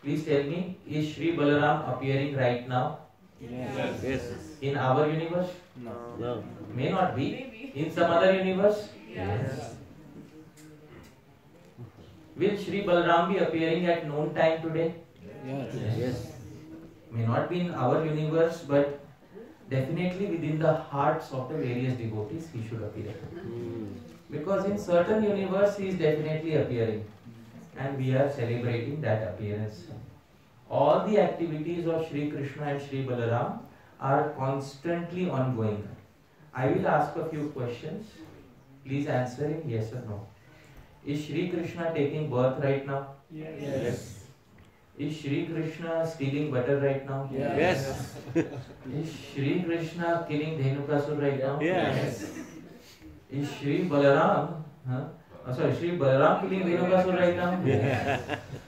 Please tell me, is Shri Balaram appearing right now? Yes. In our universe? No. May not be. In some other universe? Yes. Will Shri Balaram be appearing at noon time today? Yes. May not be in our universe, but definitely within the hearts of the various devotees he should appear. Because in certain universe he is definitely appearing, and we are celebrating that appearance. All the activities of Shri Krishna and Shri Balaram are constantly ongoing. I will ask a few questions. Please answer in yes or no. Is Shri Krishna taking birth right now? Yes. Is Shri Krishna stealing butter right now? Yes. Is Shri Krishna killing Dhenukasur right now? Yes. Is Shri Balaram, Shri Balaram killing Dhenukasur right now?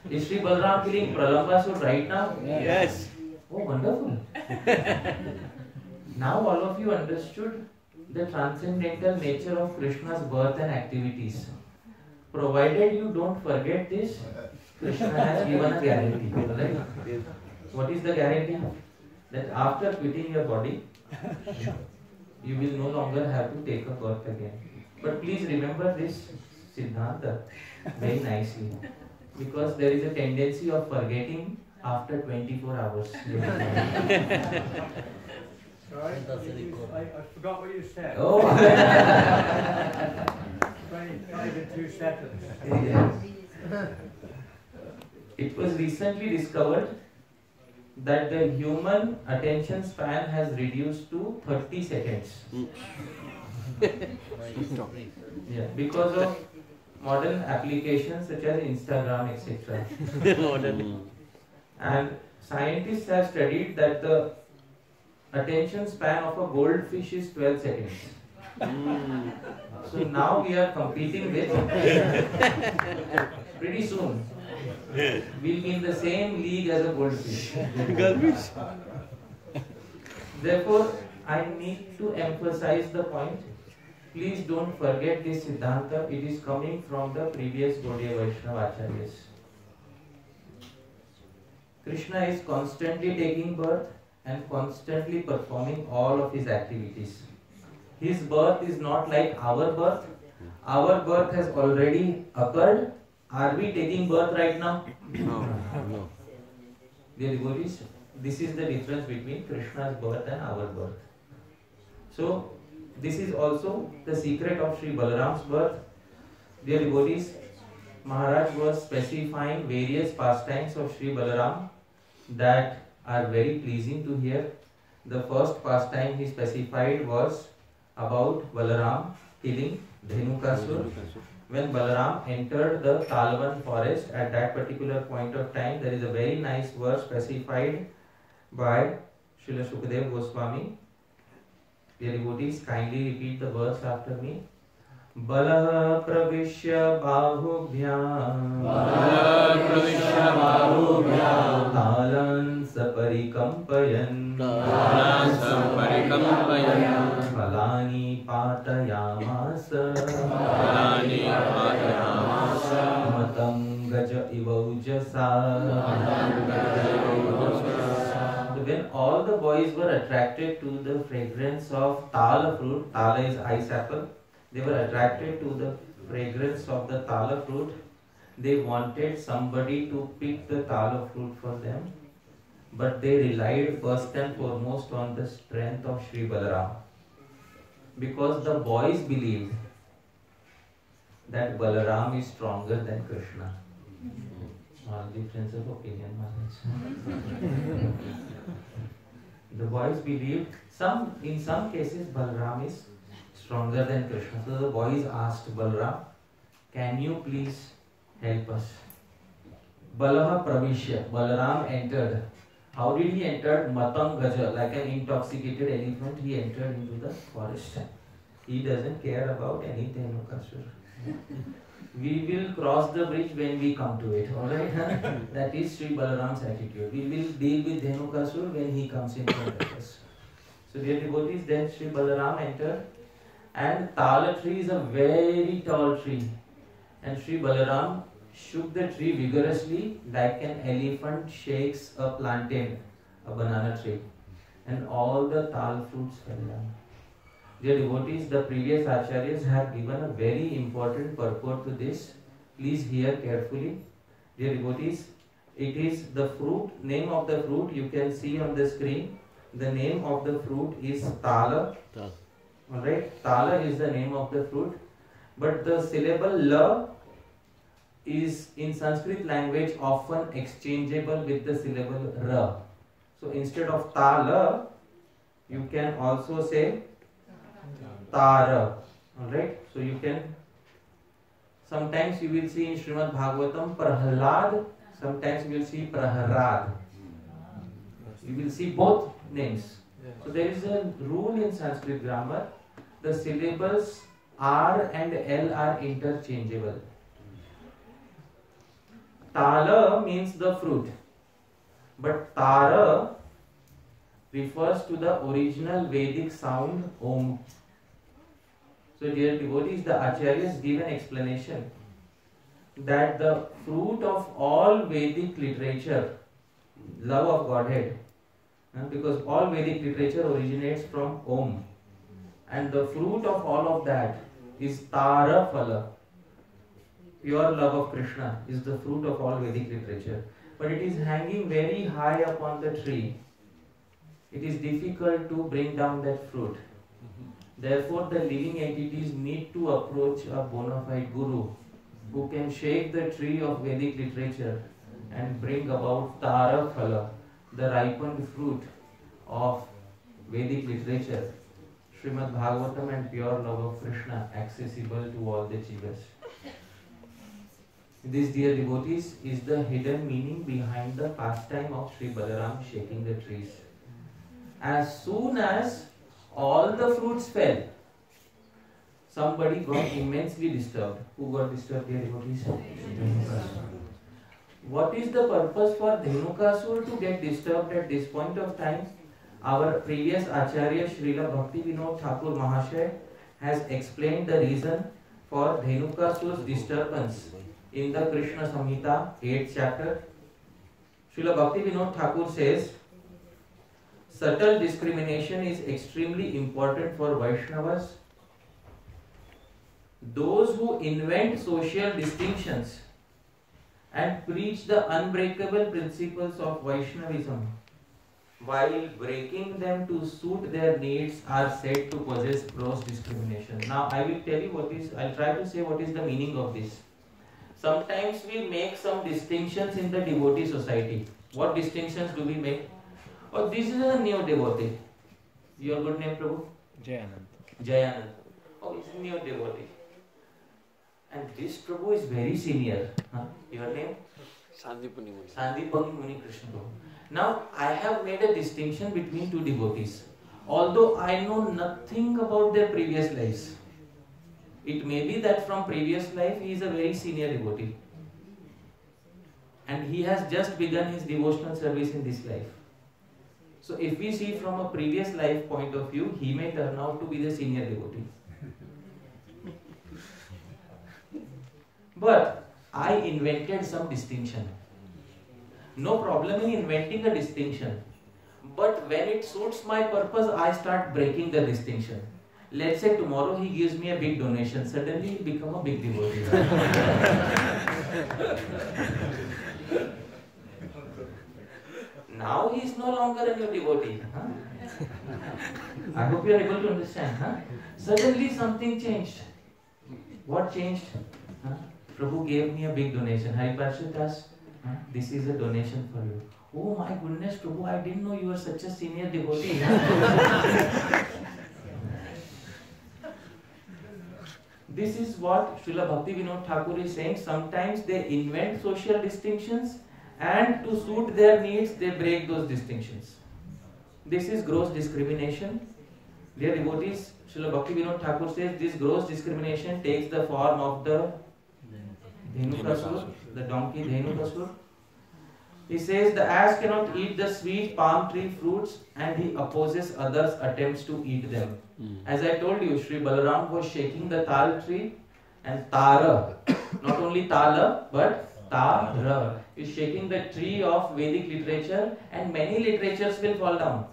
Is Shri Balaram killing Pralambasur right now? Yes. Oh, wonderful. Now all of you understood the transcendental nature of Krishna's birth and activities. Provided you don't forget this, Krishna has given a guarantee. Right? What is the guarantee? That after quitting your body, you will no longer have to take a birth again. But please remember this Siddhanta very nicely, because there is a tendency of forgetting after 24 hours. Sorry, I forgot what you said. Oh. not even 2 seconds. Yes. It was recently discovered that the human attention span has reduced to 30 seconds. Yeah, because of modern applications such as Instagram, etc. And scientists have studied that the attention span of a goldfish is 12 seconds. So now we are competing with pretty soon. We'll be in the same league as a goldfish. Therefore, I need to emphasize the point. Please don't forget this Siddhanta. It is coming from the previous Gaudiya Vaishnava Acharyas. Krishna is constantly taking birth and constantly performing all of his activities. His birth is not like our birth. Our birth has already occurred. Are we taking birth right now? No. Dear devotees, this is the difference between Krishna's birth and our birth. So, this is also the secret of Sri Balaram's birth. Dear devotees, Maharaj was specifying various pastimes of Sri Balaram that are very pleasing to hear. The first pastime he specified was about Balaram killing Dhenukasur. When Balaram entered the Talvan forest, at that particular point of time, there is a very nice verse specified by Srila Sukadeva Goswami. Dear devotees, kindly repeat the verse after me. Bala pravishya bahubhyam talan saparikampayan balani patayamasa matam gaja ivaujasa. When all the boys were attracted to the fragrance of tala fruit, tala is ice apple, they were attracted to the fragrance of the tala fruit. They wanted somebody to pick the tala fruit for them, but they relied first and foremost on the strength of Sri Balaram, because the boys believed that Balaram is stronger than Krishna. Difference of opinion, Maharaj. The boys believed, in some cases Balaram is stronger than Krishna. So the boys asked Balaram, can you please help us? Balaha Pravishya, Balaram entered. How did he enter? Matang Gaja, like an intoxicated elephant, he entered into the forest. He doesn't care about anything, Kasur. We will cross the bridge when we come to it, alright? That is Sri Balaram's attitude. We will deal with Dhenukasur when he comes in front of us. So dear devotees, then Sri Balaram entered, and Tala tree is a very tall tree. And Sri Balaram shook the tree vigorously like an elephant shakes a plantain, a banana tree. And all the tal fruits fell down. Dear devotees, the previous acharyas have given a very important purport to this. Please hear carefully. Dear devotees, it is the fruit, name of the fruit you can see on the screen. The name of the fruit is Tala. Alright, Tala is the name of the fruit. But the syllable La is in Sanskrit language often exchangeable with the syllable Ra. So instead of Tala, you can also say Tara. Alright, so you can, sometimes you will see in Srimad Bhagavatam Prahlad, sometimes you will see Praharad. You will see both names. So there is a rule in Sanskrit grammar, the syllables R and L are interchangeable. Tala means the fruit, but Tara refers to the original Vedic sound Om. So dear devotees, the acharyas give an explanation that the fruit of all Vedic literature, love of Godhead, because all Vedic literature originates from Om, and the fruit of all of that is Tara Phala. Pure love of Krishna is the fruit of all Vedic literature. But it is hanging very high up on the tree. It is difficult to bring down that fruit. Therefore, the living entities need to approach a bona fide guru who can shake the tree of Vedic literature and bring about Tara Phala, the ripened fruit of Vedic literature, Srimad Bhagavatam and pure love of Krishna, accessible to all the jivas. This, dear devotees, is the hidden meaning behind the pastime of Sri Balaram shaking the trees. As soon as all the fruits fell, somebody got immensely disturbed. Who got disturbed, dear devotees? What is the purpose for Dhenukasur to get disturbed at this point of time? Our previous Acharya Srila Bhakti Thakur Mahashaya has explained the reason for Dhenukasur's disturbance in the Krishna Samhita 8th chapter. Srila Bhakti Thakur says, subtle discrimination is extremely important for Vaishnavas. Those who invent social distinctions and preach the unbreakable principles of Vaishnavism while breaking them to suit their needs are said to possess gross discrimination. Now I will tell you I'll try to say what is the meaning of this. Sometimes we make some distinctions in the devotee society. What distinctions do we make? Oh, this is a new devotee. Your good name, Prabhu? Jayanand. Jayanand. Oh, it's a new devotee. And this Prabhu is very senior. Huh? Your name? Sandipani Muni Krishna Prabhu. Now, I have made a distinction between two devotees. Although I know nothing about their previous lives. It may be that from previous life he is a very senior devotee. And he has just begun his devotional service in this life. So if we see from a previous life point of view, he may turn out to be the senior devotee. But I invented some distinction. No problem in inventing a distinction. But when it suits my purpose, I start breaking the distinction. Let's say tomorrow he gives me a big donation. Suddenly he become a big devotee. Now he is no longer a new devotee. Huh? I hope you are able to understand. Huh? Suddenly something changed. What changed? Huh? Prabhu gave me a big donation. Hari Parshad Das, This is a donation for you. Oh my goodness, Prabhu, I didn't know you were such a senior devotee. This is what Srila Bhakti Vinod Thakur is saying. Sometimes they invent social distinctions and to suit their needs, they break those distinctions. This is gross discrimination. Dear devotees, Srila Bhakti Vinod Thakur says this gross discrimination takes the form of the Dhenukasur, the donkey Dhenukasur. He says the ass cannot eat the sweet palm tree fruits and he opposes others' attempts to eat them. As I told you, Sri Balarama was shaking the tal tree and Tara, not only Tala but Tara, is shaking the tree of Vedic literature and many literatures will fall down.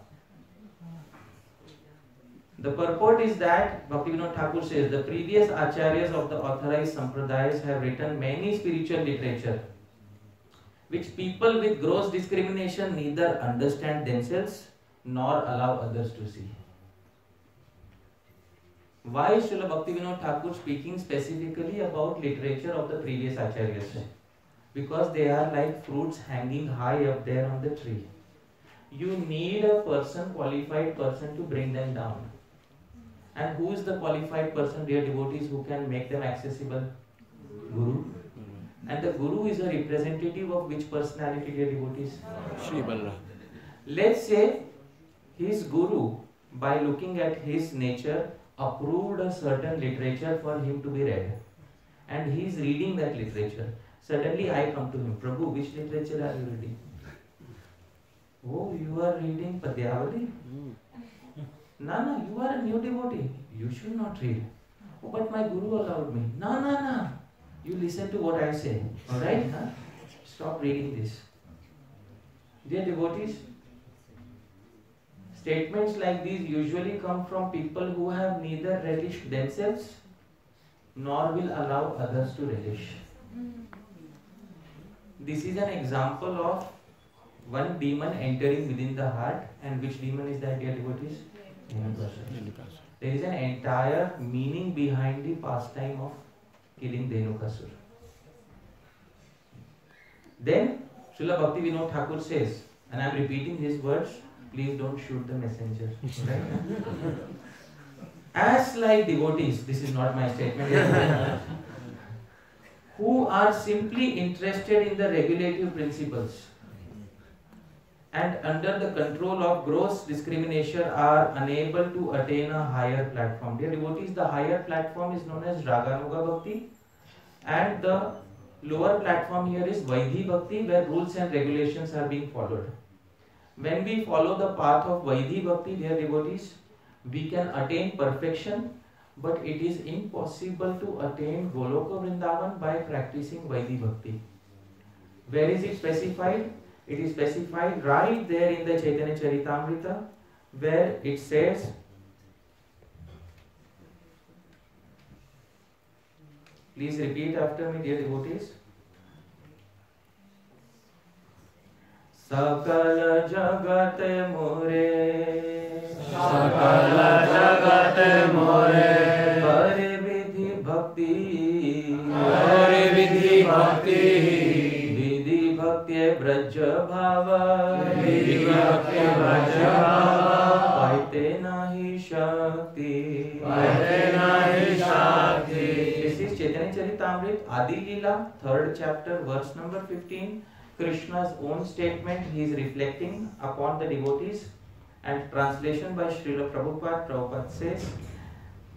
The purport is that Bhaktivinoda Thakur says the previous acharyas of the authorized sampradayas have written many spiritual literature which people with gross discrimination neither understand themselves nor allow others to see. Why is Srila Bhaktivinoda Thakur speaking specifically about literature of the previous acharyas? Because they are like fruits hanging high up there on the tree. You need a person, qualified person to bring them down. And who is the qualified person, dear devotees, who can make them accessible? Guru. And the Guru is a representative of which personality, dear devotees? Shri Balarama. Let's say his Guru, by looking at his nature, approved a certain literature for him to be read. And he is reading that literature. Suddenly I come to him, Prabhu, which literature are you reading? Oh, you are reading Padyavali? No, you are a new devotee. You should not read. Oh, but my Guru allowed me. No. You listen to what I say. Alright? Huh? Stop reading this. Dear devotees, statements like these usually come from people who have neither relished themselves nor will allow others to relish. This is an example of one demon entering within the heart. And which demon is that, dear devotees? There is an entire meaning behind the pastime of killing Dhenukasur. Then Srila Bhakti Vinod Thakur says, and I am repeating his words, please don't shoot the messenger. Right? As like devotees, this is not my statement, who are simply interested in the regulative principles and under the control of gross discrimination are unable to attain a higher platform. Dear devotees, the higher platform is known as Raganuga Bhakti and the lower platform here is Vaidhi Bhakti, where rules and regulations are being followed. When we follow the path of Vaidhi Bhakti, dear devotees, we can attain perfection, but it is impossible to attain Goloka Vrindavan by practicing Vaidhi Bhakti. Where is it specified? It is specified right there in the Chaitanya Charitamrita, where it says, please repeat after me, dear devotees. Sakala Jagat More, Sakala Jagat More, Pare Vidhi Bhakti, Pare Vidhi Bhakti, Bhakti Braja Bhava, Vidhi Bhakti Braja Bhava, Paite Nahi Shakti, Paite Nahi Shakti. This is Chaitanya Charitamrita, Adi Leela, 3rd chapter, verse number 15. Krishna's own statement, he is reflecting upon the devotees, and translation by Srila Prabhupada. Prabhupada says,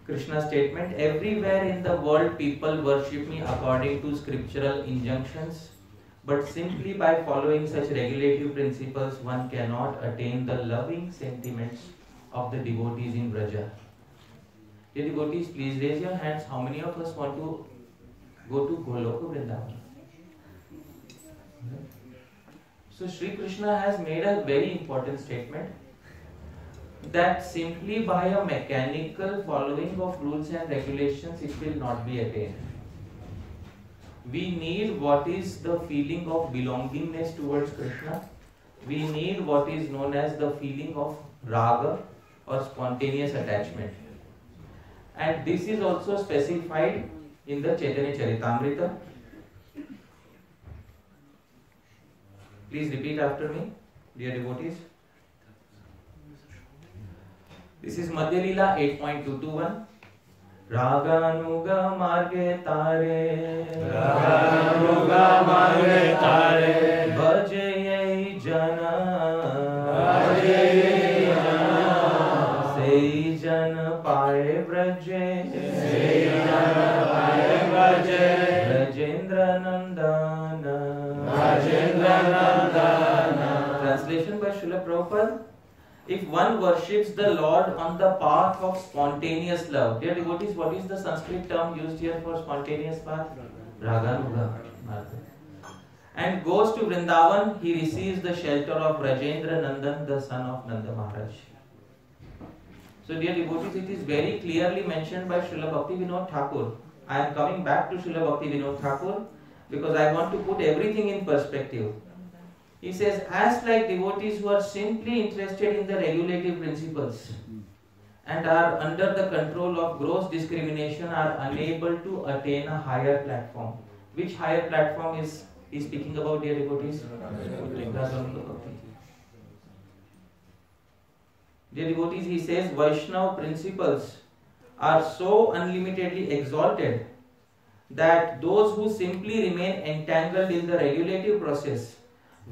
Krishna's statement, everywhere in the world people worship me according to scriptural injunctions, but simply by following such regulative principles one cannot attain the loving sentiments of the devotees in Braja. The devotees, please raise your hands. How many of us want to go to Goloka Vrindavan? So Sri Krishna has made a very important statement that simply by a mechanical following of rules and regulations it will not be attained. We need what is the feeling of belongingness towards Krishna. We need what is known as the feeling of raga or spontaneous attachment. And this is also specified in the Chaitanya Charitamrita. Please repeat after me, dear devotees. This is Madhya Leela 8.221. Raganuga marge tare bhajayai jana sei jana paye braje Rajendra Nandana. Translation by Srila Prabhupada. If one worships the Lord on the path of spontaneous love, dear devotees, what is the Sanskrit term used here for spontaneous path? Raganuga. And goes to Vrindavan, he receives the shelter of Rajendra Nandan, the son of Nanda Maharaj. So dear devotees, it is very clearly mentioned by Srila Bhakti Vinod Thakur. I am coming back to Srila Bhakti Vinod Thakur because I want to put everything in perspective. He says, as like devotees who are simply interested in the regulative principles and are under the control of gross discrimination are unable to attain a higher platform. Which higher platform is he speaking about, dear devotees? Dear devotees, he says, Vaishnava principles are so unlimitedly exalted that those who simply remain entangled in the regulative process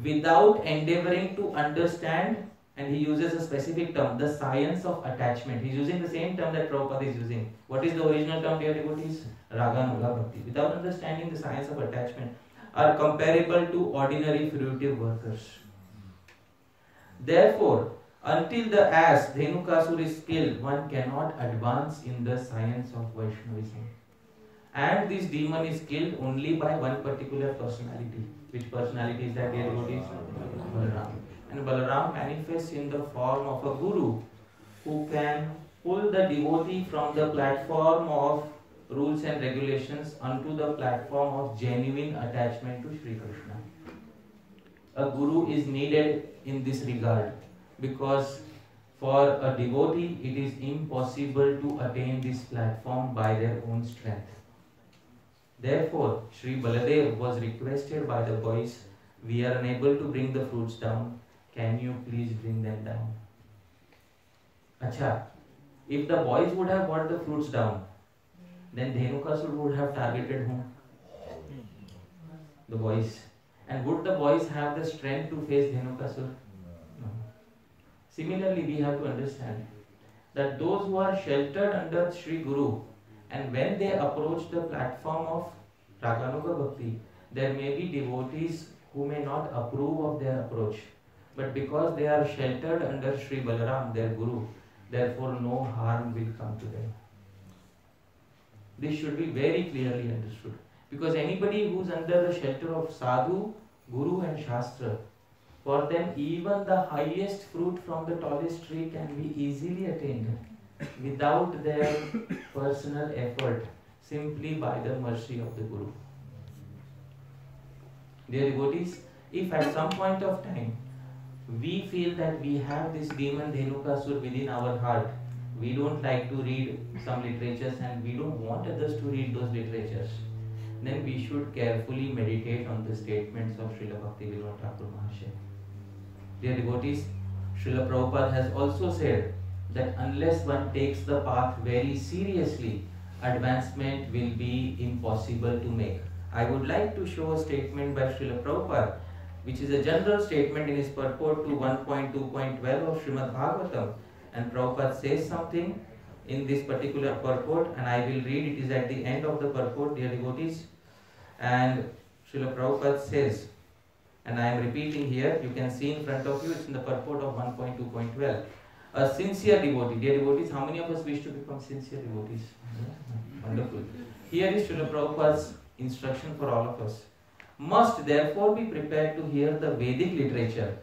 without endeavoring to understand, and he uses a specific term, the science of attachment. He is using the same term that Prabhupada is using. What is the original term, dear devotees? Raganuga Bhakti. Without understanding the science of attachment, are comparable to ordinary fruitive workers. Therefore, until the ass Dhenukasur is killed, one cannot advance in the science of Vaishnavism. And this demon is killed only by one particular personality. Which personality is that, dear devotees? Balaram. And Balaram manifests in the form of a guru who can pull the devotee from the platform of rules and regulations onto the platform of genuine attachment to Sri Krishna. A guru is needed in this regard because for a devotee it is impossible to attain this platform by their own strength. Therefore, Sri Baladev was requested by the boys, we are unable to bring the fruits down, can you please bring them down? Acha, if the boys would have brought the fruits down, then Dhenukasur would have targeted whom? The boys. And would the boys have the strength to face Dhenukasur? No. Similarly, we have to understand that those who are sheltered under Sri Guru, and when they approach the platform of Raganuga Bhakti, there may be devotees who may not approve of their approach. But because they are sheltered under Sri Balaram, their Guru, therefore no harm will come to them. This should be very clearly understood. Because anybody who is under the shelter of Sadhu, Guru and Shastra, for them even the highest fruit from the tallest tree can be easily attained without their personal effort, simply by the mercy of the Guru. Dear devotees, if at some point of time we feel that we have this demon Dhenukasur within our heart, we don't like to read some literatures and we don't want others to read those literatures, then we should carefully meditate on the statements of Srila Bhakti Vinod Thakur Mahasaya. Dear devotees, Srila Prabhupada has also said that unless one takes the path very seriously, advancement will be impossible to make. I would like to show a statement by Srila Prabhupada, which is a general statement in his purport to 1.2.12 of Srimad Bhagavatam. And Prabhupada says something in this particular purport, and I will read. It is at the end of the purport, dear devotees. And Srila Prabhupada says, and I am repeating here, you can see in front of you, it's in the purport of 1.2.12. A sincere devotee. Dear devotees, how many of us wish to become sincere devotees? Wonderful. Here is Srila Prabhupada's instruction for all of us. Must therefore be prepared to hear the Vedic literature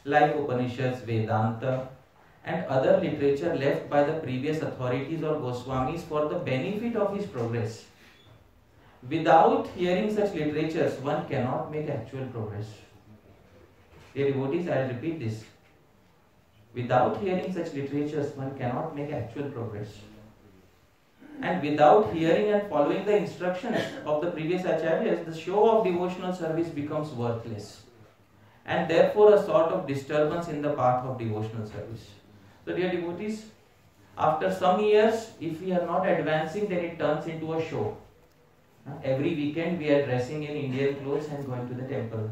like Upanishads, Vedanta and other literature left by the previous authorities or Goswamis for the benefit of his progress. Without hearing such literatures, one cannot make actual progress. Dear devotees, I will repeat this. Without hearing such literatures, one cannot make actual progress. And without hearing and following the instructions of the previous acharyas, the show of devotional service becomes worthless. and therefore a sort of disturbance in the path of devotional service. So dear devotees, after some years, if we are not advancing, then it turns into a show. Every weekend we are dressing in Indian clothes and going to the temple.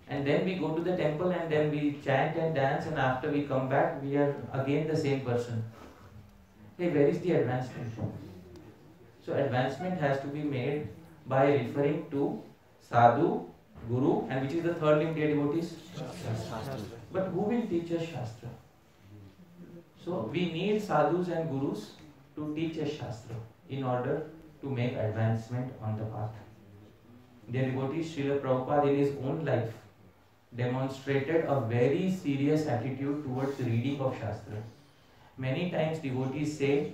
And then we go to the temple and then we chant and dance, and after we come back, we are again the same person. Hey, where is the advancement? So advancement has to be made by referring to sadhu, guru, and which is the third limb, dear devotees? Shastra. But who will teach us Shastra? So we need sadhus and gurus to teach us Shastra in order to make advancement on the path. Dear devotees, Srila Prabhupada in his own life demonstrated a very serious attitude towards the reading of Shastra. Many times devotees say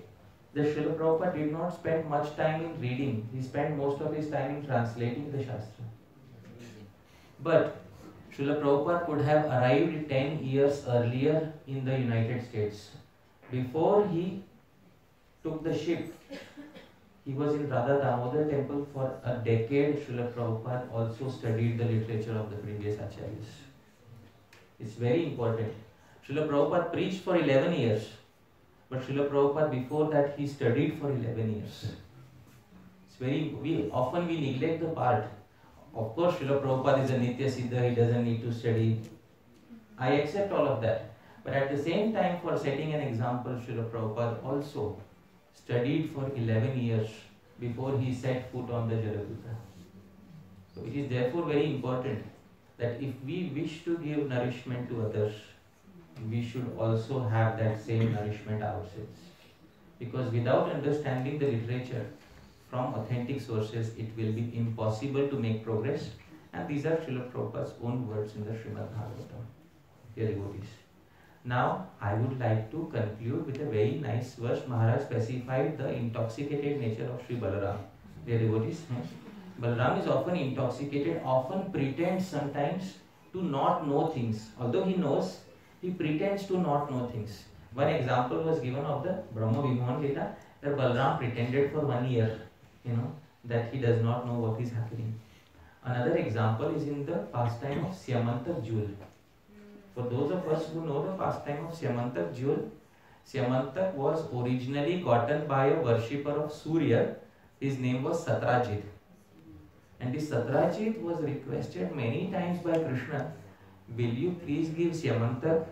that Srila Prabhupada did not spend much time in reading. He spent most of his time in translating the Shastra. But Srila Prabhupada could have arrived 10 years earlier in the United States. Before he took the ship, he was in Radha Damodar temple for a decade. Srila Prabhupada also studied the literature of the previous acharyas. It's very important. Srila Prabhupada preached for 11 years. But Srila Prabhupada before that he studied for 11 years. Often we neglect the part. Of course Srila Prabhupada is a Nitya Siddha, he doesn't need to study. I accept all of that. But at the same time, for setting an example, Srila Prabhupada also studied for 11 years before he set foot on the Jaladuta. So it is therefore very important that if we wish to give nourishment to others, we should also have that same nourishment ourselves. Because without understanding the literature from authentic sources, it will be impossible to make progress. And these are Srila Prabhupada's own words in the Srimad Bhagavatam. Dear devotees. Now, I would like to conclude with a very nice verse. Maharaj specified the intoxicated nature of Sri Balarama. Dear devotees, Balarama is often intoxicated, often pretends sometimes to not know things. Although he knows, he pretends to not know things. One example was given of the Brahma Vimohan Lila, where Balarama pretended for 1 year, that he does not know what is happening. Another example is in the pastime of Syamantak Jewel. For those of us who know the pastime of Syamantak Jewel, Syamantak was originally gotten by a worshipper of Surya. His name was Satrajit. And this Satrajit was requested many times by Krishna, will you please give Syamantak?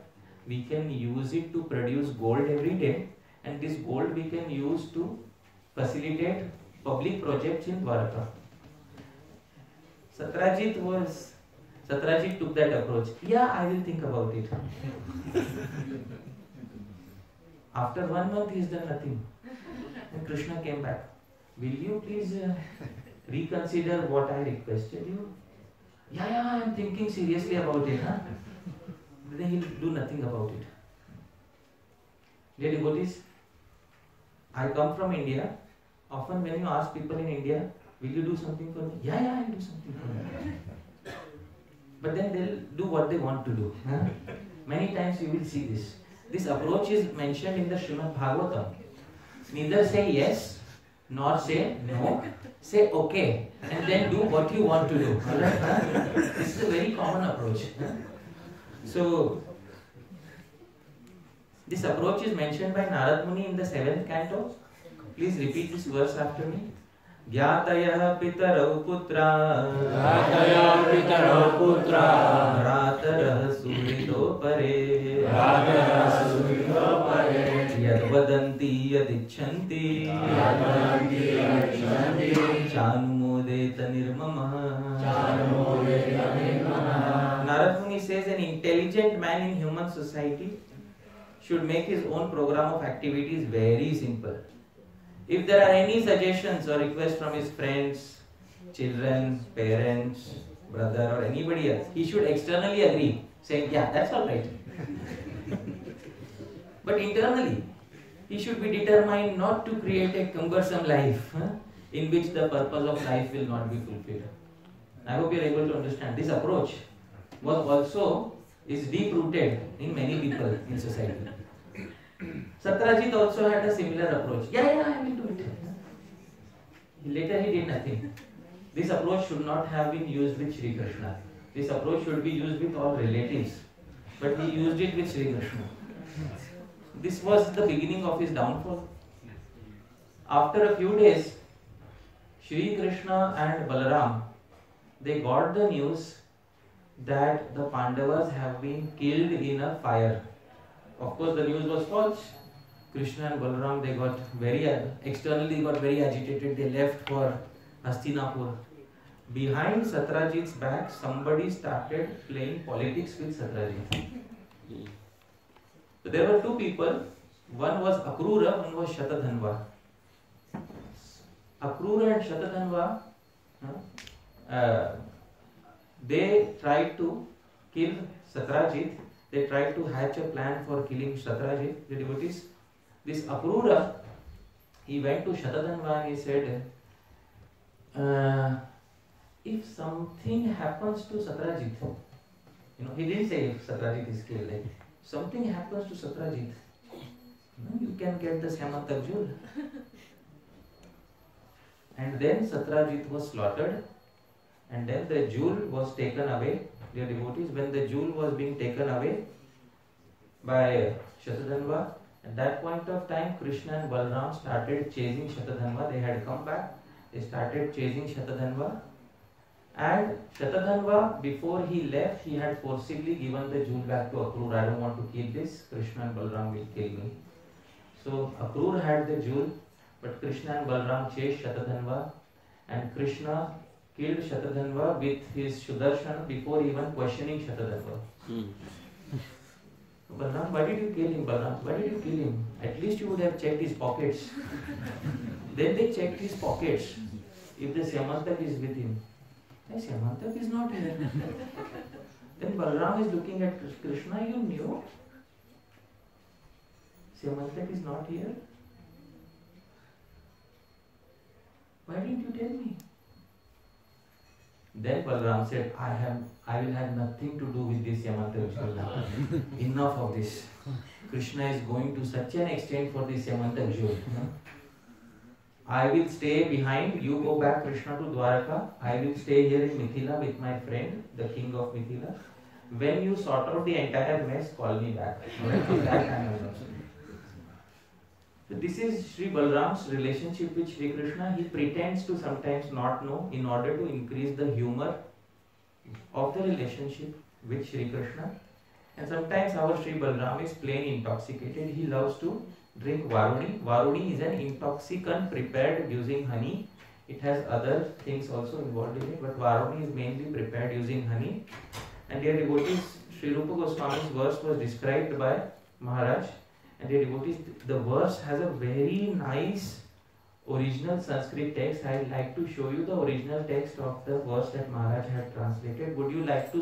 We can use it to produce gold every day, and this gold we can use to facilitate public projects in Dwarka. Satrajit took that approach. Yeah, I will think about it. After 1 month, he has done nothing. And Krishna came back. Will you please reconsider what I requested you? Yeah, I am thinking seriously about it. But then he will do nothing about it. Dear devotees, I come from India. Often when you ask people in India, will you do something for me? Yeah, I will do something for you. But then they'll do what they want to do. Many times you will see this. This approach is mentioned in the Srimad Bhagavatam. Neither say yes, nor say no. Say okay, and then do what you want to do. This is a very common approach. So, this approach is mentioned by Narad Muni in the 7th canto. Please repeat this verse after me. Gyatayah pitarau putra Ratarah surido pare Yadvadanti yadichanti Chanumodeta nirmama. Narad Muni says an intelligent man in human society should make his own program of activities very simple. If there are any suggestions or requests from his friends, children, parents, brother or anybody else, he should externally agree, saying, yeah, that's all right. But internally, he should be determined not to create a cumbersome life in which the purpose of life will not be fulfilled. I hope you are able to understand. This approach is deep-rooted in many people in society. Satrajit also had a similar approach. Yeah, I will do it. Later he did nothing. This approach should not have been used with Sri Krishna. This approach should be used with all relatives, but he used it with Sri Krishna. This was the beginning of his downfall. After a few days, Sri Krishna and Balaram, they got the news that the Pandavas have been killed in a fire. Of course, the news was false. Krishna and Balaram, they got externally got very agitated. They left for Hastinapur. Behind Satyajit's back, somebody started playing politics with Satyajit. So there were two people. One was Akrura, one was Shatadhanva. Akrura and Shatadhanva, they tried to kill Satyajit. They tried to hatch a plan for killing Satyajit, the devotees. This Akrura, he went to Shatadhanva and he said, if something happens to Satyajit, he didn't say if Satyajit is killed, like something happens to Satyajit, you can get the Samantha jewel. And then Satyajit was slaughtered, and then the jewel was taken away. Dear devotees, when the jewel was being taken away by Shatadhanva, at that point of time, Krishna and Balaram started chasing Shatadhanva. They had come back. They started chasing Shatadhanva. And Shatadhanva, before he left, he had forcibly given the jewel back to Akrura. I don't want to keep this. Krishna and Balaram will kill me. So Akrura had the jewel, but Krishna and Balaram chased Shatadhanva. And Krishna killed Shatadhanva with his Sudarshan before even questioning Shatadhanva. Balaram, why did you kill him, Balaram? Why did you kill him? At least you would have checked his pockets. Then they checked his pockets. If the Syamantak is with him. Hey, Syamantak is not here. Then Balaram is looking at Krishna, you knew? Syamantak is not here? Why didn't you tell me? Then Balaram said, I will have nothing to do with this Yamantak. Enough of this. Krishna is going to such an extent for this Yamantak jewel. I will stay behind. You go back, Krishna, to Dwaraka. I will stay here in Mithila with my friend, the king of Mithila. When you sort out the entire mess, call me back. So this is Sri Balaram's relationship with Sri Krishna. He pretends to sometimes not know in order to increase the humor of the relationship with Sri Krishna. And sometimes our Sri Balaram is plain intoxicated. He loves to drink Varuni. Varuni is an intoxicant prepared using honey. It has other things also involved in it, but Varuni is mainly prepared using honey. And dear devotees, Sri Rupa Goswami's verse was described by Maharaj. And dear devotees, the verse has a very nice original Sanskrit text. I would like to show you the original text of the verse that Maharaj had translated. Would you like to